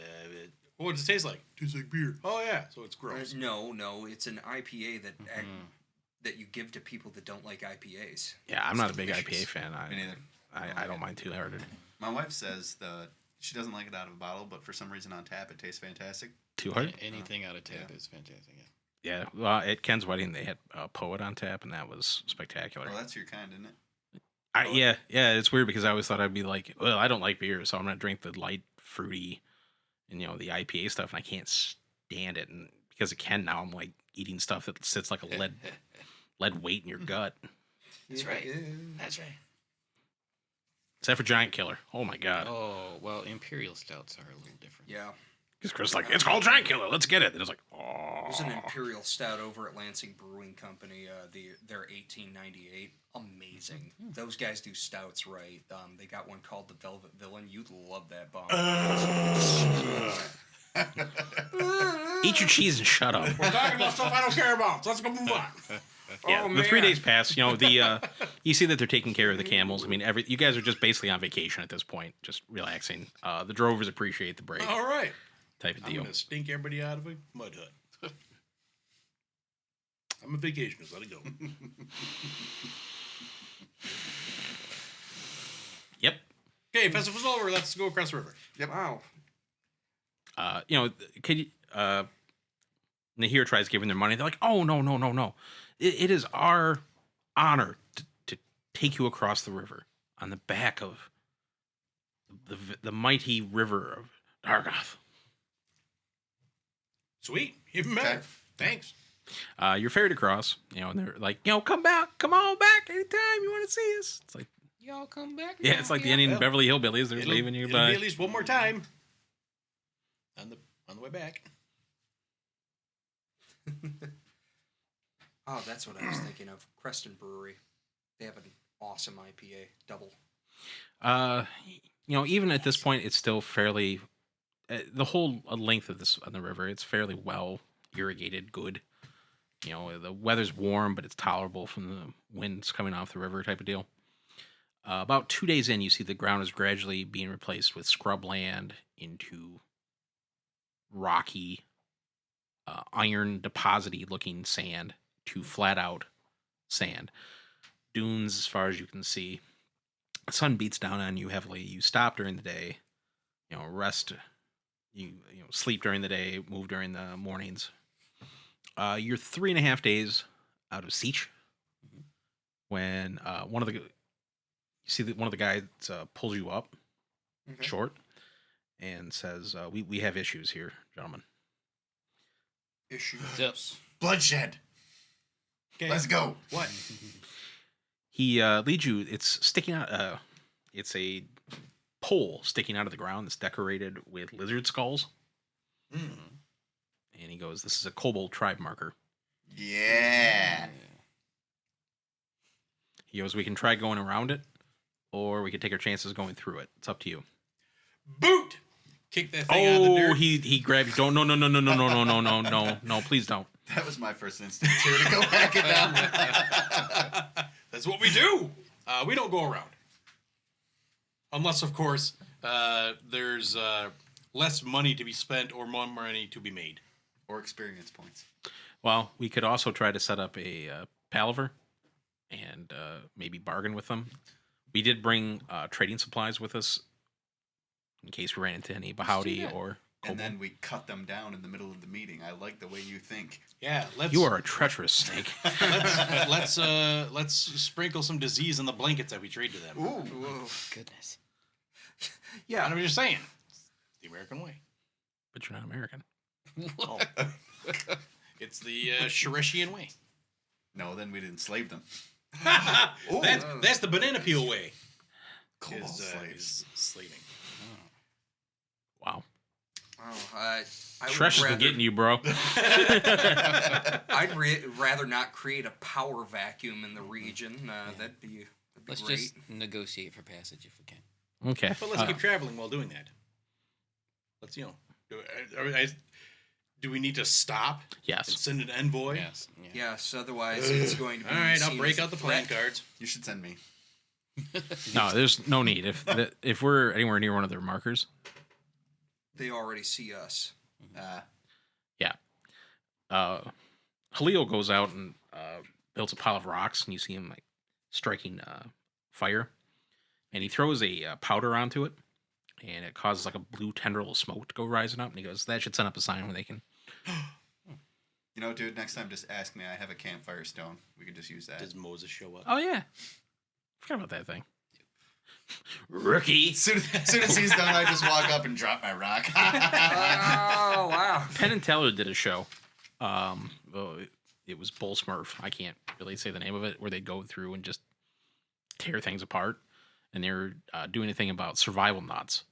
What does it taste like? Tastes like beer. Oh yeah, so it's gross. No, it's an IPA that you give to people that don't like IPAs. Yeah, I'm not a big delicious. IPA fan. Me neither. I don't mind Two Hearted. My wife says she doesn't like it out of a bottle, but for some reason on tap it tastes fantastic. Two Hearted? Anything out of tap Yeah. is fantastic. Yeah. Yeah. Well, at Ken's wedding, they had Poet on tap, and that was spectacular. Well, that's your kind, isn't it? Yeah, it's weird because I always thought I'd be like, well, I don't like beer, so I'm gonna drink the light, fruity, and the IPA stuff, and I can't stand it. And because of Ken now, I'm like eating stuff that sits like a lead weight in your gut. That's right. That's right. Except for Giant Killer. Oh my god. Oh, well, Imperial Stouts are a little different. Yeah. Because Chris is like, it's called Giant Killer. Let's get it. And it's like, There's an oh. Imperial Stout over at Lansing Brewing Company. Their 1898. Amazing. Those guys do stouts right. They got one called the Velvet Villain. You'd love that bomb. Eat your cheese and shut up. We're talking about stuff I don't care about. So let's go move on. Yeah, Oh, the 3 man. days pass. You see that they're taking care of the camels. I mean, you guys are just basically on vacation at this point, just relaxing. The drovers appreciate the break, All right. type of I'm deal. gonna stink everybody out of a mud hut. I'm a vacationist. Let it go. Yep. Okay, festival's over. Let's go across the river. Wow. Nahir tries giving their money. They're like, oh, no. It is our honor to take you across the river on the back of the mighty river of Dargoth. Sweet. Even better. Okay. Thanks. You're ferried across, and they're like, come on back anytime you want to see us. It's like, Y'all come back. yeah, now, it's like the yeah. ending Well, Beverly Hillbillies. They're It'll- leaving you it'll by. be at least one more time. On the way back. Oh, that's what I was thinking of. Creston Brewery. They have an awesome IPA. Double. Even at this point, it's still fairly the whole length of this on the river. It's fairly well irrigated, good. The weather's warm, but it's tolerable from the winds coming off the river, type of deal. About 2 days in, you see the ground is gradually being replaced with scrubland into rocky, iron deposity looking sand to flat out sand. Dunes as far as you can see. The sun beats down on you heavily. You stop during the day, rest, you sleep during the day, move during the mornings. You're 3.5 days out of Siege when one of the guys pulls you up Okay. short and says, we have issues here, gentlemen. Issues. Yep. Bloodshed. Okay. Let's go. What? He leads you. It's sticking out. It's a pole sticking out of the ground that's decorated with lizard skulls. And he goes, "This is a kobold tribe marker." Yeah. He goes, "We can try going around it, or we could take our chances going through it. It's up to you." Boot! Kick that thing out of the Oh, dirt. he grabbed. Don't no, please don't. That was my first instinct too, to go back it down. That's what we do. We don't go around. Unless, of course, there's less money to be spent or more money to be made. Or experience points. Well, we could also try to set up a palaver and maybe bargain with them. We did bring trading supplies with us in case we ran into any Bahauti or And kobold. then we cut them down in the middle of the meeting. I like the way you think. Yeah, let's You are a treacherous snake. let's sprinkle some disease in the blankets that we trade to them. Ooh. Goodness. Yeah. And I'm just saying, it's the American way. But you're not American. Oh. It's the Shereshian way. No, then we'd enslave them. That's the banana peel way. Kobold Is slaves. slaving. Wow. Oh, I would Shresh has been rather, getting you, bro. I'd rather not create a power vacuum in the region. That'd be Let's great. just negotiate for passage if we can. Okay. But let's keep traveling while doing that. Let's, do we need to stop and Yes. send an envoy? Yes. Yeah. Yes, otherwise it's going to be. All right, I'll seen break as a out the playing threat. cards. You should send me. No, there's no need. If we're anywhere near one of their markers, They already see us. yeah. Halil goes out and builds a pile of rocks, and you see him like striking fire, and he throws a powder onto it, and it causes like a blue tendril of smoke to go rising up. And he goes, "That should send up a sign where they can." You know, dude, next time just ask me. I have a campfire stone. We could just use that. Does Moses show up? Oh yeah, forgot about that thing. Rookie. As soon as he's done, I just walk up and drop my rock. Oh wow! Penn and Teller did a show. It was Bull Smurf. I can't really say the name of it, where they go through and just tear things apart. And they're doing a thing about survival knots.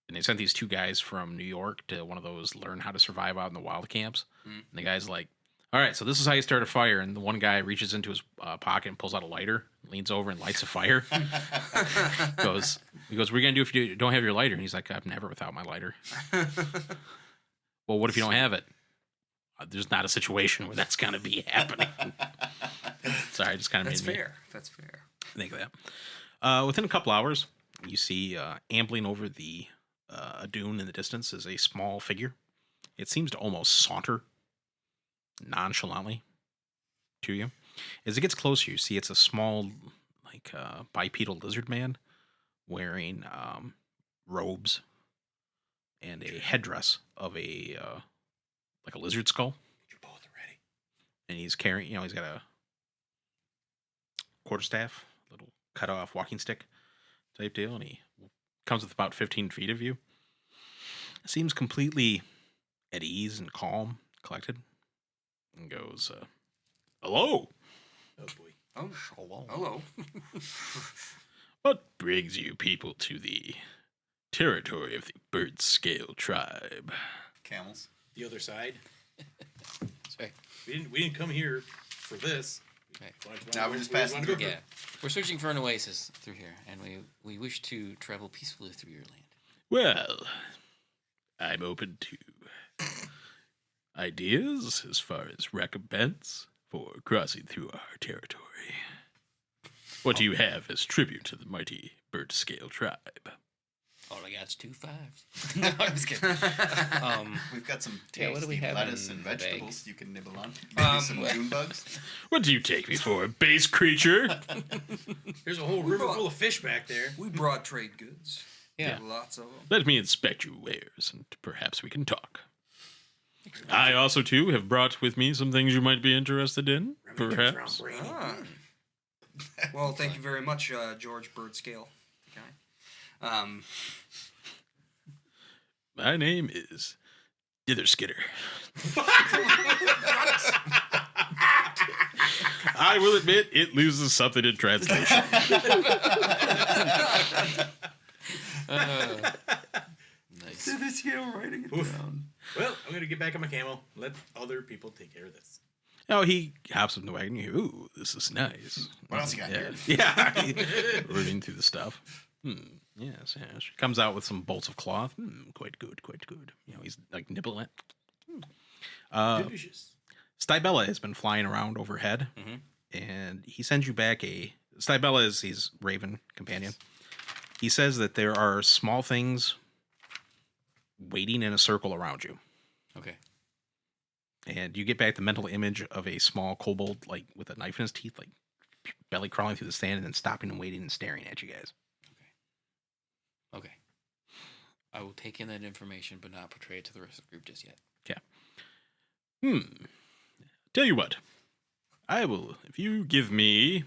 And they sent these two guys from New York to one of those learn how to survive out in the wild camps. And the guy's like, "All right, so this is how you start a fire." And the one guy reaches into his pocket and pulls out a lighter, leans over and lights a fire. He goes, "What are you going to do if you don't have your lighter?" And he's like, "I'm never without my lighter." Well, what if you don't have it? There's not a situation where that's going to be happening. Sorry, I just kind of That's made me fair. That's fair. think of that. Within a couple hours, you see ambling over a dune in the distance is a small figure. It seems to almost saunter nonchalantly to you. As it gets closer, you see it's a small, like bipedal lizard man wearing robes and a headdress of a like a lizard skull. You're both ready. And he's carrying, he's got a quarterstaff, little cut off walking stick type deal, and he comes with about 15 feet of you. Seems completely at ease and calm, collected, and goes, "Hello, Oh boy. Oh, hello. what brings you people to the territory of the bird scale tribe?" Camels. The other side. Sorry. We didn't come here for this. Right. Now we're just passing through. Yeah. We're searching for an oasis through here, and we wish to travel peacefully through your land. Well, I'm open to ideas as far as recompense for crossing through our territory. What do you have as tribute to the mighty bird scale tribe? All I got is 2 5s. No, I'm just kidding. We've got some Yeah, what do we tasty have lettuce in and the bag? vegetables you can nibble on. Maybe some June bugs. What do you take me for, a base creature? There's a whole river full of fish back there. We brought trade goods. Yeah. Lots of them. Let me inspect your wares, and perhaps we can talk. I also, too, have brought with me some things you might be interested in, perhaps. Ah. Well, thank you very much, George Birdscale. Okay. My name is Ditherskitter. I will admit it loses something in translation. Nice. This writing it down. Well, I'm gonna get back on my camel. Let other people take care of this. Oh, he hops in the wagon. Ooh, this is nice. What else you got here? Yeah. Rooting through the stuff. Yes, yes. Comes out with some bolts of cloth. Quite good, quite good. He's like nibbling it. Delicious. Stybella has been flying around overhead, and he sends you back Stybella is his raven companion. He says that there are small things waiting in a circle around you. Okay. And you get back the mental image of a small kobold, like with a knife in his teeth, like belly crawling through the sand and then stopping and waiting and staring at you guys. Okay. I will take in that information, but not portray it to the rest of the group just yet. Tell you what, I will, if you give me, and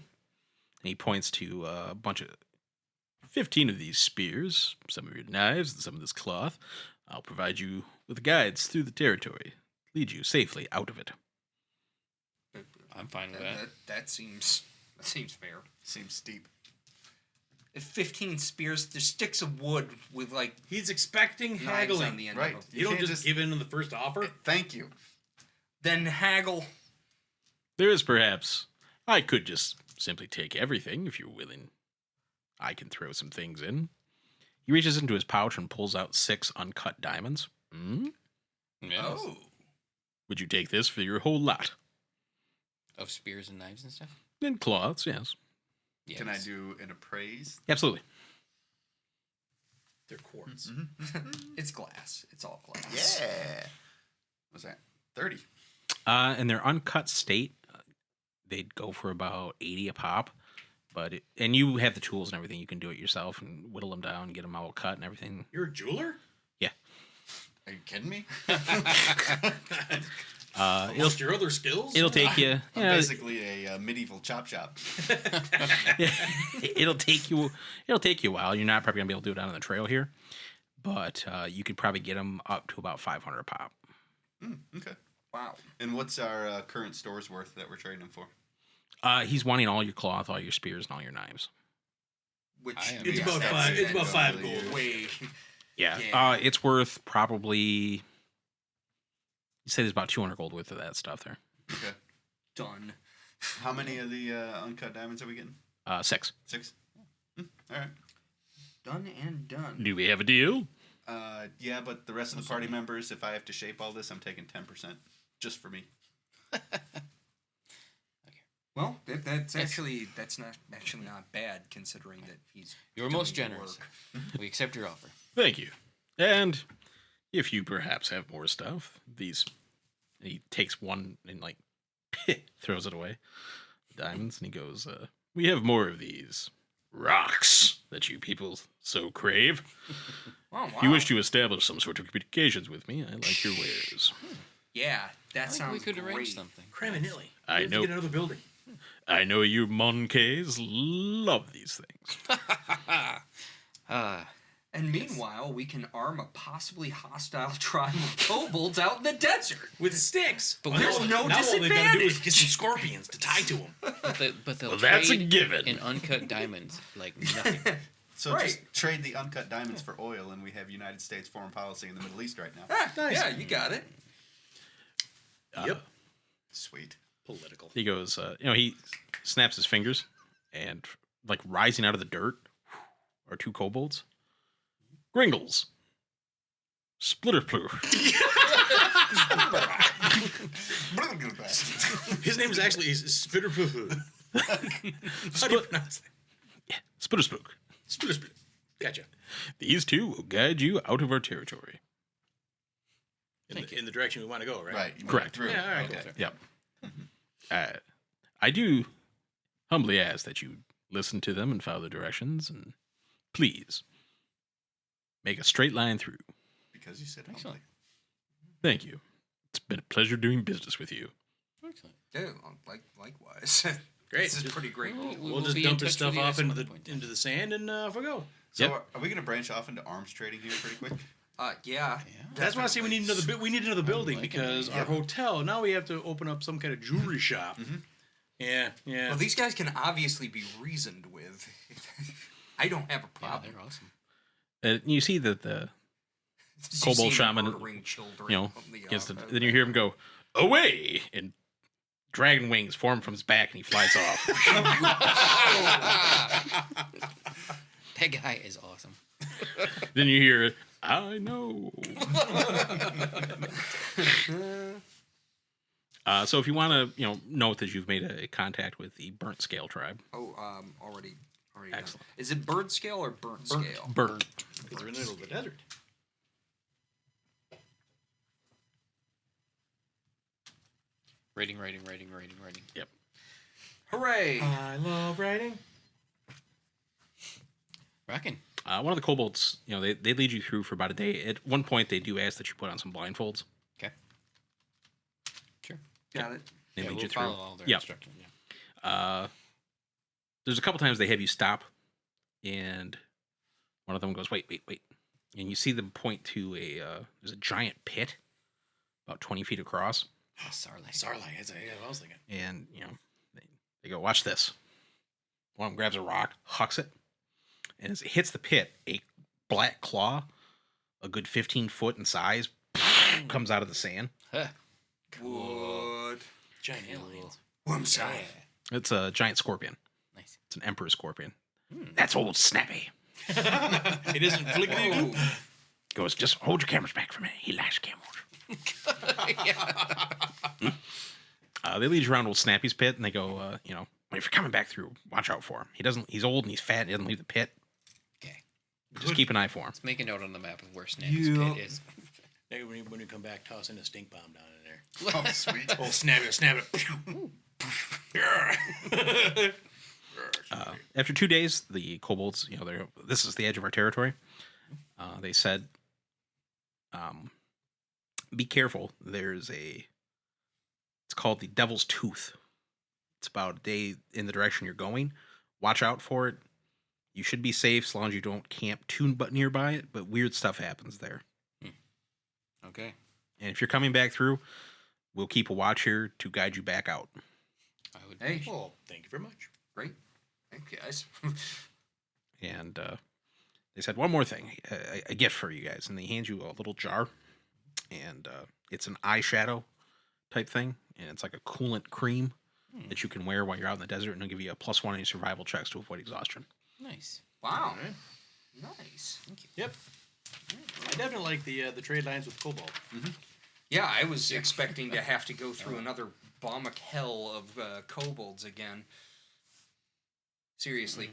he points to a bunch of 15 of these spears, some of your knives, and some of this cloth, I'll provide you with guides through the territory, lead you safely out of it. I'm fine with that. That seems fair. Seems steep. 15 spears. There's sticks of wood with like He's expecting knives haggling. on the end Right. of them. You don't can't just give in on the first offer. Thank you. Then haggle. There is perhaps. I could just simply take everything if you're willing. I can throw some things in. He reaches into his pouch and pulls out 6 uncut diamonds. Yes. Oh. Would you take this for your whole lot? Of spears and knives and stuff? And cloths, yes. Yes. Can I do an appraise? Absolutely. They're quartz. It's glass. It's all glass. Yeah. What's that? 30. In their uncut state, they'd go for about 80 a pop. And you have the tools and everything. You can do it yourself and whittle them down, get them all cut and everything. You're a jeweler? Yeah. Are you kidding me? What's your other skills? It'll take you. I'm Yeah, basically a medieval chop shop. it'll take you. It'll take you a while. You're not probably gonna be able to do it out on the trail here, but you could probably get them up to about 500 a pop. Okay. Wow. And what's our current store's worth that we're trading them for? He's wanting all your cloth, all your spears, and all your knives. Which I am- It's Yeah, about that's five. it. It's about 5 Really gold. is. way. Yeah. Yeah. It's worth probably. You said there's about 200 gold worth of that stuff there. Okay. Done. How many of the uncut diamonds are we getting? 6. 6? All right. Done and done. Do we have a deal? Yeah, but the rest of the party members, if I have to shape all this, I'm taking 10% just for me. Well, that's not actually not bad considering that he's. You're most doing the generous. work. We accept your offer. Thank you. And if you perhaps have more stuff, these. He takes one and like throws it away. Diamonds, and he goes, "We have more of these rocks that you people so crave. Oh, wow. If you wish to establish some sort of communications with me, I like your wares. Yeah, that I think sounds we could great. arrange something. Cram and Nilly. I We have to know. Get another building. I know you Monkays love these things." And meanwhile, we can arm a possibly hostile tribe of kobolds out in the desert. With sticks. But There's now no all they've got to do is disadvantage. get some scorpions to tie to them. But they'll Well, that's a trade given. in uncut diamonds like nothing. So Right. just trade the uncut diamonds for oil, and we have United States foreign policy in the Middle East right now. Ah, Nice. Yeah, you got it. Yep. Sweet. Political. He goes, he snaps his fingers, and like rising out of the dirt are 2 kobolds. Gringles. Splitterploo. His name is actually Spitterpoo. How do you pronounce that? Spitterspook. Spittersplit. Gotcha. These 2 will guide you out of our territory. In the direction we want to go, right? Right. you went Correct. Through. Yeah, all right, Okay. cool. Yep. I do humbly ask that you listen to them and follow the directions, and please make a straight line through. Because you said humbly. Excellent. Thank you. It's been a pleasure doing business with you. Excellent. Yeah, likewise. Great. This is a pretty great Well, deal. We'll will just be in dump his touch stuff with you at off some into other point in into time. the sand and off we go. So Yep. are we going to branch off into arms trading here pretty quick? Yeah. That's why I say we need another we need another building like it. because our Yeah. hotel now we have to open up some kind of jewelry shop. Yeah, yeah. Well, these guys can obviously be reasoned with. I don't have a Yeah, problem. they're awesome. You see that the You kobold see them shaman, murdering children. then you hear him go, "Away!" and dragon wings form from his back, and he flies off. That guy is awesome. Then you hear, "I know." So if you want to, note that you've made a contact with the Burnt Scale tribe. Oh, already done. Excellent. Is it bird scale or burnt scale? Burnt. Because we're in the middle of the desert. Rating. Yep. Hooray! I love writing. Rockin'. One of the kobolds, they lead you through for about a day. At one point, they do ask that you put on some blindfolds. Okay. Sure. Got it. They Yeah, lead we'll you through. follow all their Yeah. instructions. Yeah. There's a couple times they have you stop, and one of them goes, "Wait," and you see them point to there's a giant pit, about 20 feet across, Sarlacc. Sarlacc. That's what I was thinking. and they go, "Watch this." One of them grabs a rock, hucks it, And as it hits the pit, a black claw, a good 15 foot in size, comes out of the sand. Huh. What? Giant aliens. Wormside. It's a giant scorpion. Nice. It's an emperor scorpion. That's old Snappy. It isn't flickety doop. Goes, just hold your cameras back for a minute. He likes cameras. They lead you around old Snappy's pit, and they go, if you're coming back through, watch out for him. He's old and he's fat, and he doesn't leave the pit. Okay. Just keep an eye for him. Let's make a note on the map of where Snappy's pit is. Hey, when you come back, toss in a stink bomb down in there. Oh, sweet. Oh, snap it. After 2 days, the kobolds, this is the edge of our territory. They said, be careful. It's called the Devil's Tooth. It's about a day in the direction you're going. Watch out for it. You should be safe as long as you don't camp too nearby it, but weird stuff happens there. Okay. And if you're coming back through, we'll keep a watch here to guide you back out. I would. Hey, Well, thank you very much. great. Thank you, guys. And they said one more thing, a gift for you guys. And they hand you a little jar. And it's an eyeshadow type thing. And it's like a coolant cream that you can wear while you're out in the desert. And it'll give you a +1 on your survival checks to avoid exhaustion. Nice. Wow. Alright. Nice. Yep. I definitely like the trade lines with Kobold. Yeah, I was expecting to have to go through another Bomic hell of kobolds again. Seriously,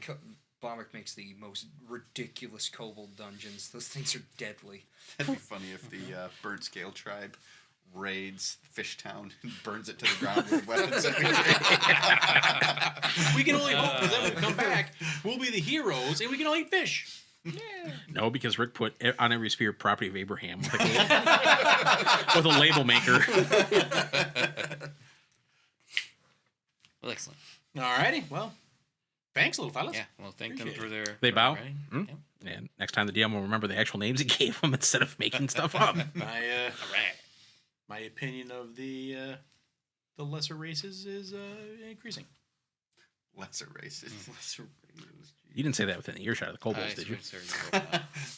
Bomic makes the most ridiculous kobold dungeons. Those things are deadly. That'd be funny if the Burnt Scale tribe raids Fishtown and burns it to the ground with weapons that we We can only hope because then when we come back, we'll be the heroes and we can all eat fish. No, because Rick put on every spear property of Abraham with a label maker. Well, excellent. Alrighty. Well, thanks, little fellas. Yeah. Well, thank them Appreciate for their. They for bow. writing. Hmm? Yep. And next time the DM will remember the actual names he gave them instead of making stuff up. My opinion of the lesser races is increasing. lesser races. You didn't say that within earshot of the kobolds, did you?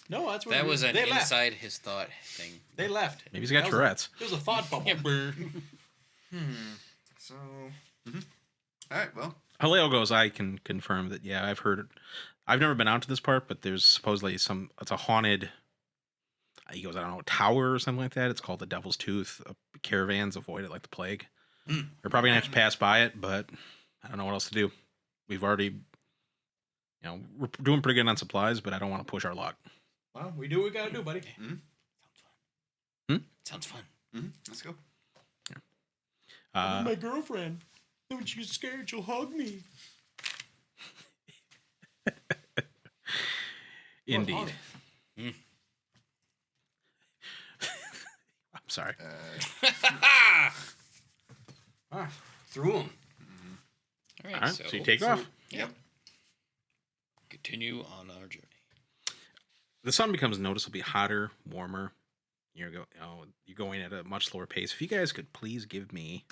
No, that's what That was an they left. inside his thought thing. They left. Maybe he's got That was Tourette's. It was a thought bubble. So All right, well, Haleo goes, I can confirm that, yeah, I've heard it. I've never been out to this part, but there's supposedly it's a haunted, he goes, I don't know, tower or something like that. It's called the Devil's Tooth. Caravans avoid it like the plague. We're probably going to have to pass by it, but I don't know what else to do. We've already, we're doing pretty good on supplies, but I don't want to push our luck. Well, we do what we gotta do, buddy. Sounds fun. let's go. My girlfriend. When she's scared, she'll hug me. Indeed. I'm sorry. through them. All All right, so you take off. Yep. Continue on our journey. The sun becomes noticeably hotter, warmer. You're going at a much slower pace. If you guys could please give me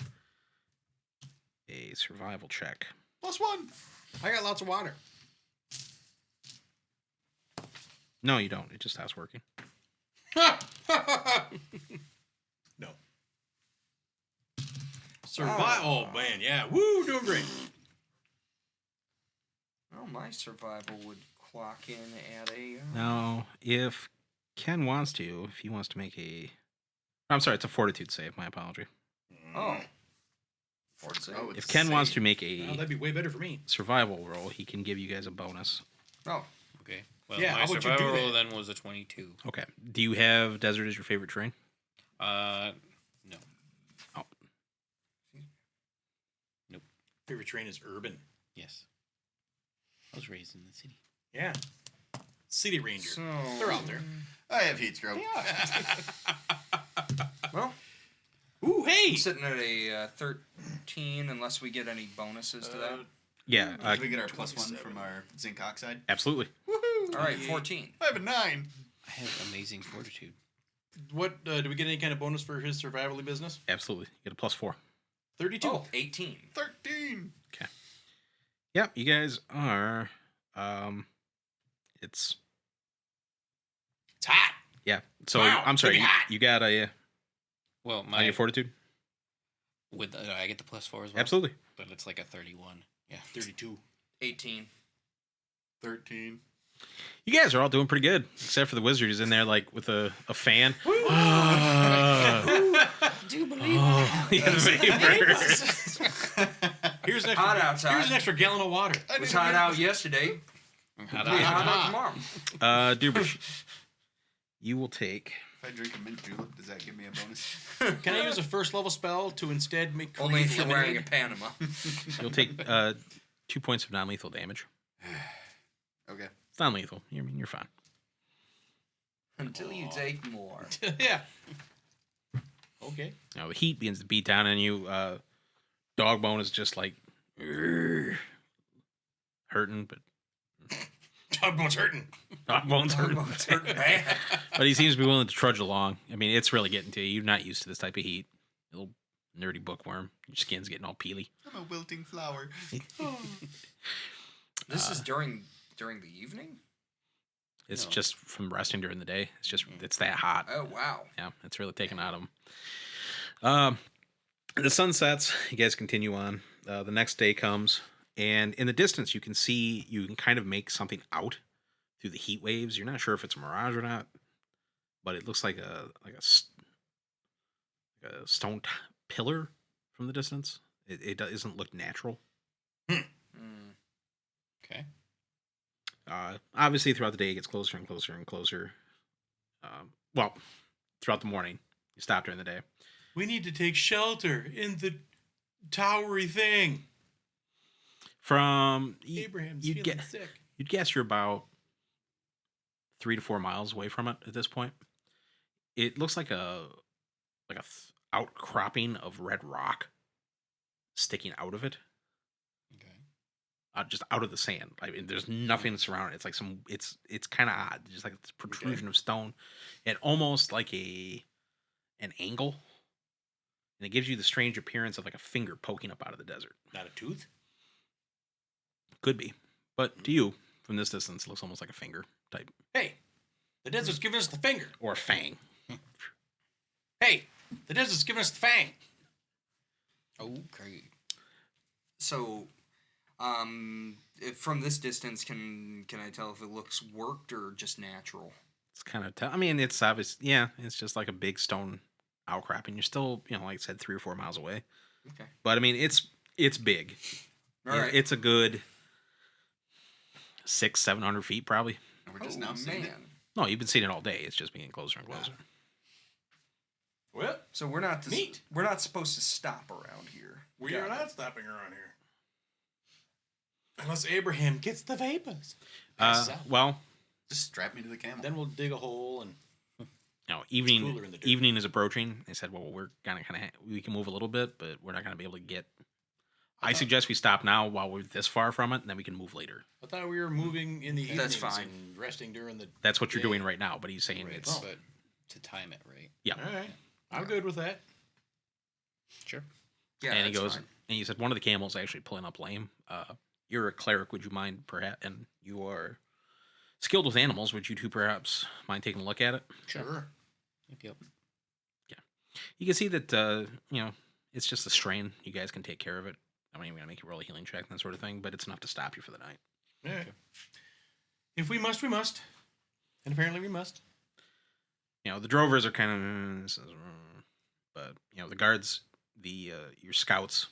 a survival check. +1. I got lots of water. No, you don't. It just stops working. No. Survive. Oh man, yeah. Woo, doing great. Well, my survival would clock in at a. Now, if Ken wants to, if he wants to make a... I'm sorry, it's a fortitude save. My apology. Oh. Oh, it's If Ken wants safe. to make Well, a that'd be way better for me. survival roll, he can give you guys a bonus. Oh. Okay. Well, Yeah, my how would you do survival roll that? then was a 22. Okay. Do you have desert as your favorite terrain? No. Oh. Favorite train is urban. Yes. I was raised in the city. Yeah. City Ranger. So They're out there. I have heat stroke. Well, Ooh, hey! I'm sitting at a 13, unless we get any bonuses to that. Yeah, Did we get our +1 27. from our zinc oxide? absolutely. Woohoo! All right, 14. I have a 9. I have amazing fortitude. What do we get any kind of bonus for his survival business? Absolutely. You get a +4. 32. Oh, 18. 13. Yep, you guys are It's hot. yeah. So Wow, I'm sorry. it's gonna be hot. You got a Well, your fortitude? with I get the +4 as well. Absolutely. But it's like a 31. Yeah. 32. 18. 13. You guys are all doing pretty good, except for the wizard who's in there like with a fan. Do you believe Here's an Hot extra, outside. here's an extra gallon of water. It was hot out yesterday. Hot It'll be out. hot out tomorrow. Dubrish, you will take. If I drink a mint julep, does that give me a bonus? Can I use a first level spell to instead make Only if create you're wearing a lemonade? Panama. You'll take 2 points of non-lethal damage. Okay. It's non-lethal. You're fine. Until you take more. Yeah. Okay. Now the heat begins to beat down on you. Dogbone is just like hurting, but Dogbone's hurting. Dogbone's hurting. It's hurting bad. But he seems to be willing to trudge along. I mean, it's really getting to you. You're not used to this type of heat. You little nerdy bookworm. Your skin's getting all peely. I'm a wilting flower. This is during the evening? It's No. just from resting during the day. It's that hot. Oh, wow. Yeah, it's really taken out of him. The sun sets. You guys continue on. The next day comes, and in the distance, you can kind of make something out through the heat waves. You're not sure if it's a mirage or not, but it looks like a stone pillar from the distance. It doesn't look natural. Mm. Okay. Obviously, throughout the day, it gets closer and closer and closer. Well, throughout the morning, you stop during the day. We need to take shelter in the towery thing. From Abraham's you'd feeling sick. You'd guess you're about 3 to 4 miles away from it at this point. It looks like a outcropping of red rock sticking out of it, Okay. just out of the sand. I mean, there's nothing surrounding it. It's like it's kind of odd, just like this protrusion of stone, and almost like an angle, and it gives you the strange appearance of like a finger poking up out of the desert. Not a tooth? Could be, but to you from this distance, it looks almost like a finger type Hey, the desert's giving us the finger. or a fang. Hey, the desert's giving us the fang. Okay. So, from this distance, can I tell if it looks worked or just natural? It's kind of I mean, it's obvious. Yeah, it's just like a big stone outcropping. You're still, like I said, 3 or 4 miles away. Okay. But I mean, it's big. All right. It's a good 600-700 feet probably. And we're just now seeing it. No, you've been seeing it all day. It's just getting closer and closer. Well, So we're not Neat. we're not supposed to stop around here. we Got are it. not stopping around here. Unless Abraham gets the vapors. Well, Just strap me to the camel. Then we'll dig a hole and cooler evening in the dirt. evening is approaching. They said, well, we're we can move a little bit, but we're not gonna be able to get. I suggest we stop now while we're this far from it, and then we can move later. I thought we were moving in the That's evenings fine. and resting during the. That's what you're day. doing right now. But he's saying Right. it's But to time it right. yeah. All right, I'm good with that. Sure. Yeah, And he that's goes, fine. and he said, one of the camels actually pulling up lame. You're a cleric. Would you mind perhaps? And you are skilled with animals. Would you two perhaps mind taking a look at it? Sure. Yep. You can see that it's just a strain. You guys can take care of it. I'm not even gonna make you roll a healing check and that sort of thing, but it's enough to stop you for the night. All right. If we must, we must. And apparently we must. The drovers are kind of, but the guards, your scouts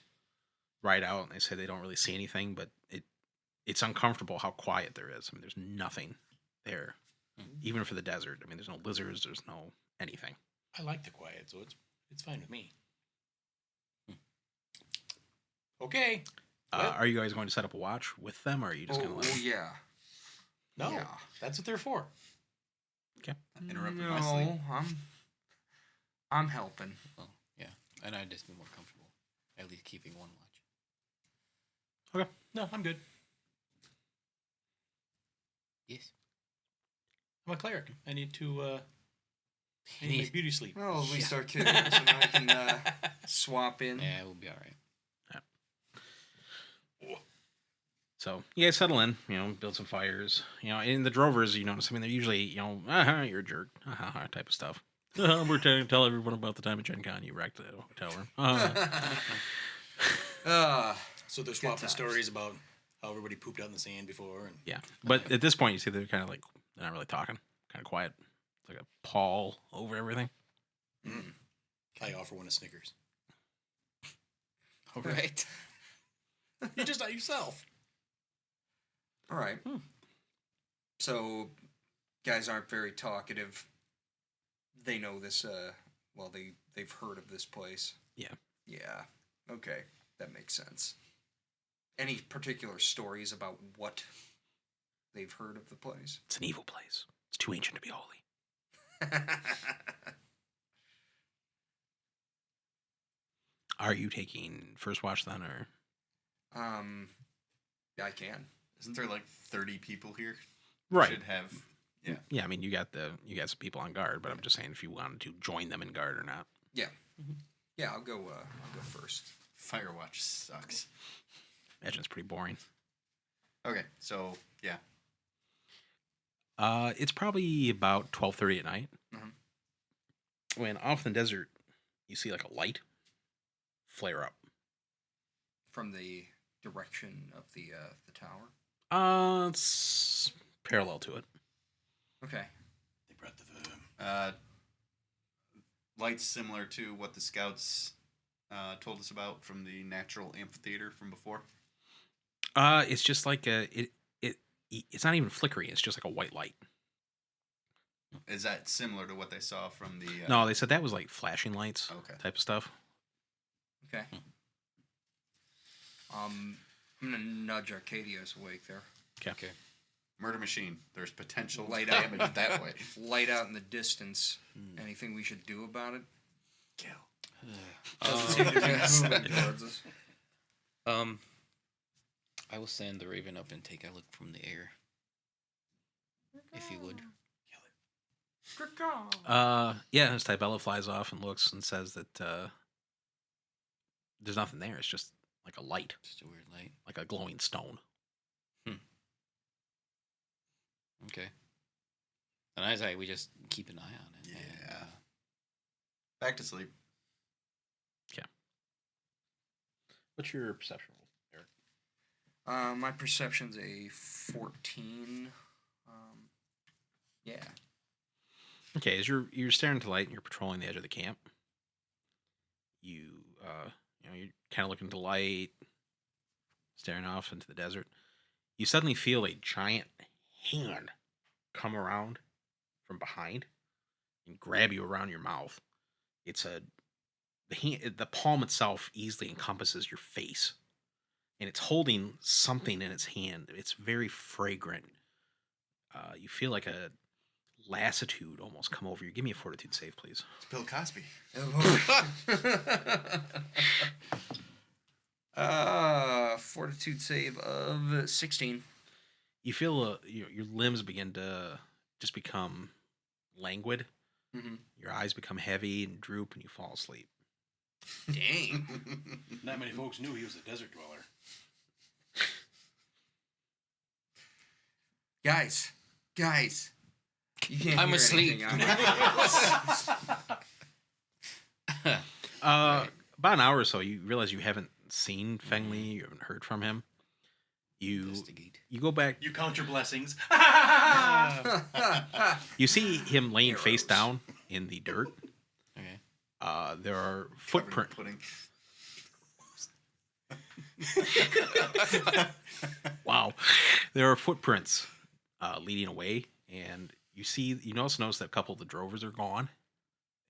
ride out and they say they don't really see anything, but it's uncomfortable how quiet there is. I mean, there's nothing there, even for the desert. I mean, there's no lizards, there's no anything. I like the quiet, so it's fine with me. Okay. Well- Are you guys going to set up a watch with them, or are you just gonna let? Oh yeah. No, Yeah. that's what they're for. Interrupted my sleep. No, I'm helping. Well, yeah. And I'd just be more comfortable at least keeping one watch. No, I'm good. Yes. I'm a cleric. I need to. I need my beauty sleep. Well, at least our kids and I can swap in. Yeah, we'll be all right. So you guys settle in, build some fires. In the drovers, you notice, they're usually, you're a jerk, type of stuff. We're trying to tell everyone about the time at Gen Con you wrecked the hotel room. So they're swapping stories about how everybody pooped out in the sand before. And Yeah. But at this point, you see they're kind of like, they're not really talking, kind of quiet. It's like a pall over everything. I offer one of Snickers. All right. You're just not yourself. All right. So, guys aren't very talkative. They know this. Well, they've heard of this place. Yeah. Yeah. Okay, that makes sense. Any particular stories about what they've heard of the place? It's an evil place. It's too ancient to be holy. Are you taking first watch then, or? Yeah, I can. Isn't there like 30 people here? Right. Should have. Yeah. Yeah, I mean, you got some people on guard, but I'm just saying if you wanted to join them in guard or not. Yeah. Yeah, I'll go first. Firewatch sucks. Imagine it's pretty boring. Okay, so yeah. It's probably about 12:30 at night. When off in the desert, you see like a light flare up. From the direction of the tower. It's parallel to it. Okay. They brought the food. Lights similar to what the scouts told us about from the natural amphitheater from before. It's just like it's not even flickering. It's just like a white light. Is that similar to what they saw from the? No, they said that was like flashing lights, type of stuff. Okay. I'm gonna nudge Arcadius awake there. Okay. Murder machine. There's potential Light out. damage that way. Light out in the distance. Anything we should do about it? Kill. Doesn't seem to be moving towards us. I will send the Raven up and take a look from the air. If you would. Yeah, his Tybella flies off and looks and says that there's nothing there. It's just like a light, Just a weird light. like a glowing stone. Okay. And I say we just keep an eye on it. Yeah. Back to sleep. What's your perception roll, Eric? My perception's a 14. Yeah. Okay, as you're staring into light and you're patrolling the edge of the camp, you're kind of looking into light, staring off into the desert. You suddenly feel a giant hand come around from behind and grab you around your mouth. The palm itself easily encompasses your face, and it's holding something in its hand. It's very fragrant. You feel like a lassitude almost come over you. Give me a fortitude save, please. It's Bill Cosby. Fortitude save of 16. You feel your limbs begin to just become languid. Mm-hmm. Your eyes become heavy and droop, and you fall asleep. Dang. Not many folks knew he was a desert dweller. Guys. You can't I'm hear asleep. anything, About an hour or so, you realize you haven't seen Feng Li. You haven't heard from him. You go back. You count your blessings. You see him laying Arrows. face down in the dirt. Okay. There are Covered in footprints. pudding. Wow. There are footprints leading away, and you also notice that a couple of the drovers are gone,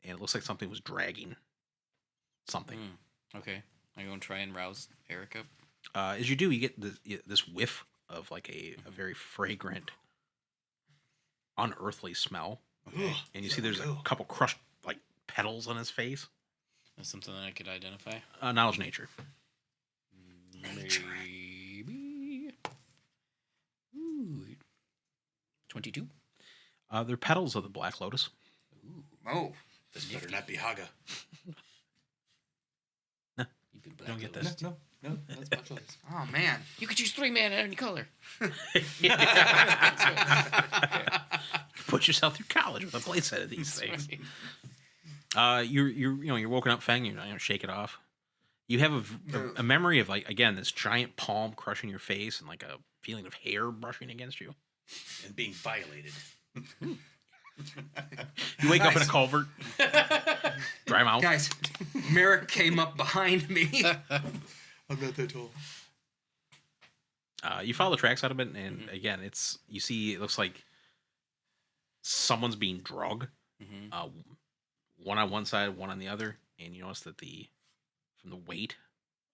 and it looks like something was dragging something. Okay. I'm going to try and rouse Eric up. As you do, you get this whiff of like a very fragrant, unearthly smell, and you see there's a couple crushed like petals on his face. That's something that I could identify. Knowledge nature. Maybe. Ooh. 22. They're petals of the black lotus. Oh. This better not be Haga. You've been You don't get black this. No. No, that's my choice. Oh man. You could choose 3 mana any color. Put yourself through college with a playset of these things. Right. You're woken up, Fang. You're shake it off. You have a memory of like again this giant palm crushing your face and like a feeling of hair brushing against you. And being violated. You wake up in a culvert, dry mouth. Guys, Merrick came up behind me. I'm not that tall. You follow the tracks out of it, and again, it looks like someone's being drugged. One on one side, one on the other, and you notice that from the weight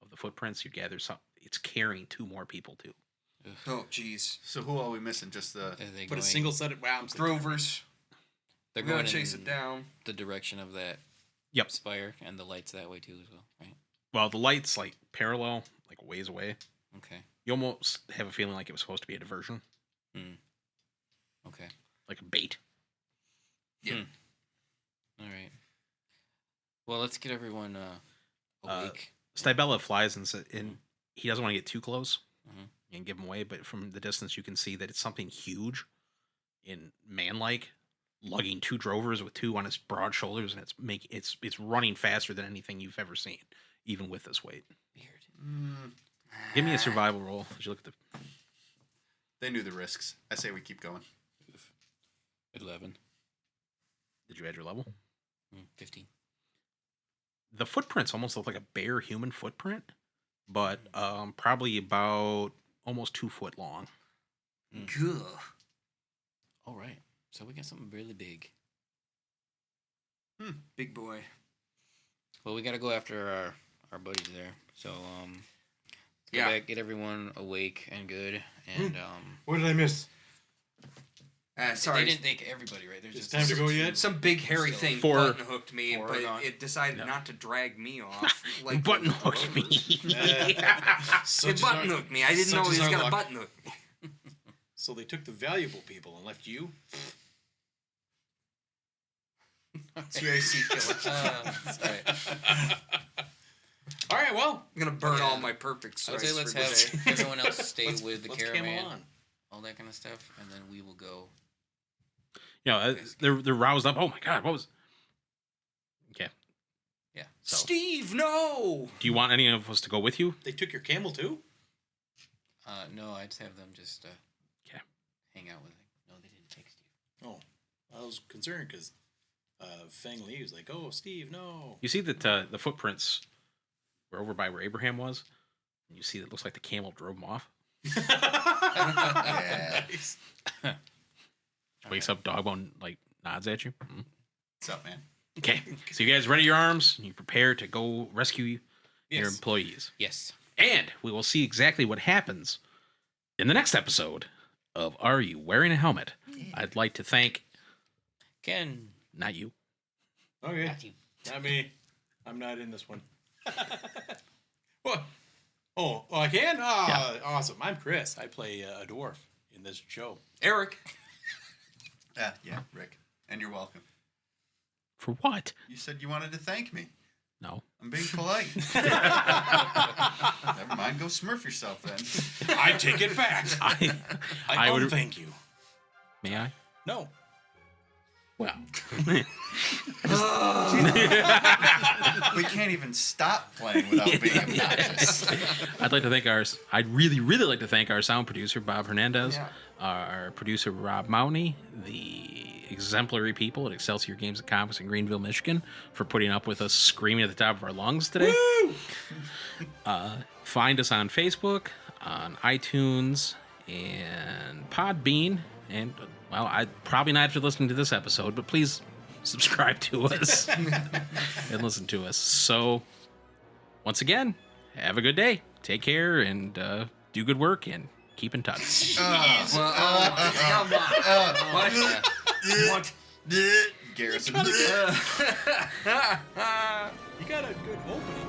of the footprints, you gather it's carrying 2 more people too. Oh, jeez. So who are we missing? Just the. Put a single set of wow. Drovers. They're We're gonna going chase in it down. the direction of that Yep. spire, and the lights that way too as well, right? Well, the light's like parallel, like a ways away. Okay. You almost have a feeling like it was supposed to be a diversion, Okay. like a bait. All right. Well, let's get everyone awake. Stybella flies and he doesn't want to get too close Mhm. and give him away, but from the distance you can see that it's something huge and man-like, lugging 2 drovers with 2 on its broad shoulders, and it's running faster than anything you've ever seen, even with this weight. Weird. Give me a survival roll as you look at They knew the risks. I say we keep going. 11. Did you add your level? 15. The footprints almost look like a bare human footprint, but probably about almost 2 foot long. Gah. All right. So we got something really big. Big boy. Well, we got to go after our buddies there. So let's go Yeah. back, get everyone awake and good, and What did I miss? Sorry. They didn't think everybody right. There's It's just time to go yet? Some big hairy So, thing Four- button hooked me, four but are gone. it decided No. not to drag me off. Like Button hooked me. It button hooked me. I didn't know he was gonna button hook me. So they took the valuable people and left you? CAC killer. Alright. All right, well. I'm gonna burn Yeah. all my perfect I would say stripes let's for have today. everyone else stay with the let's camel caravan, on. all that kind of stuff, and then we will go. They're roused up. Oh my god, what was? Okay. Yeah. So, Steve, no! do you want any of us to go with you? They took your camel too? No, I'd have them just Okay. hang out with it. No, they didn't take Steve. Oh, I was concerned because Fang Li was like, "Oh, Steve, no." You see that the footprints were over by where Abraham was. And you see that it looks like the camel drove him off. Yeah. Nice. Wakes up, Dogbone like nods at you. Mhm. What's up, man? Okay, so you guys ready your arms and you prepare to go rescue your Yes. employees. Yes. And we will see exactly what happens in the next episode of Are You Wearing a Helmet? I'd like to thank, Ken. not you, Okay, Matthew. not me. I'm not in this one. What? Oh, I can? Ah, awesome. I'm Chris. I play a dwarf in this show. Eric. Yeah, Rick. And you're welcome. for what? You said you wanted to thank me. No. I'm being polite. Never mind. Go smurf yourself then. I take it back. I would. thank you. May I? No. Well, We can't even stop playing without being obnoxious. I'd like to thank I'd really, really like to thank our sound producer Bob Hernandez, Yeah. our producer Rob Mowney, the exemplary people at Excelsior Games and Comics in Greenville, Michigan, for putting up with us screaming at the top of our lungs today. Find us on Facebook, on iTunes, and Podbean, and well, I probably not after listening to this episode, but please subscribe to us and listen to us. So, once again, have a good day. Take care and do good work and keep in touch. Come on. What? What? Garrison. You got a good opening.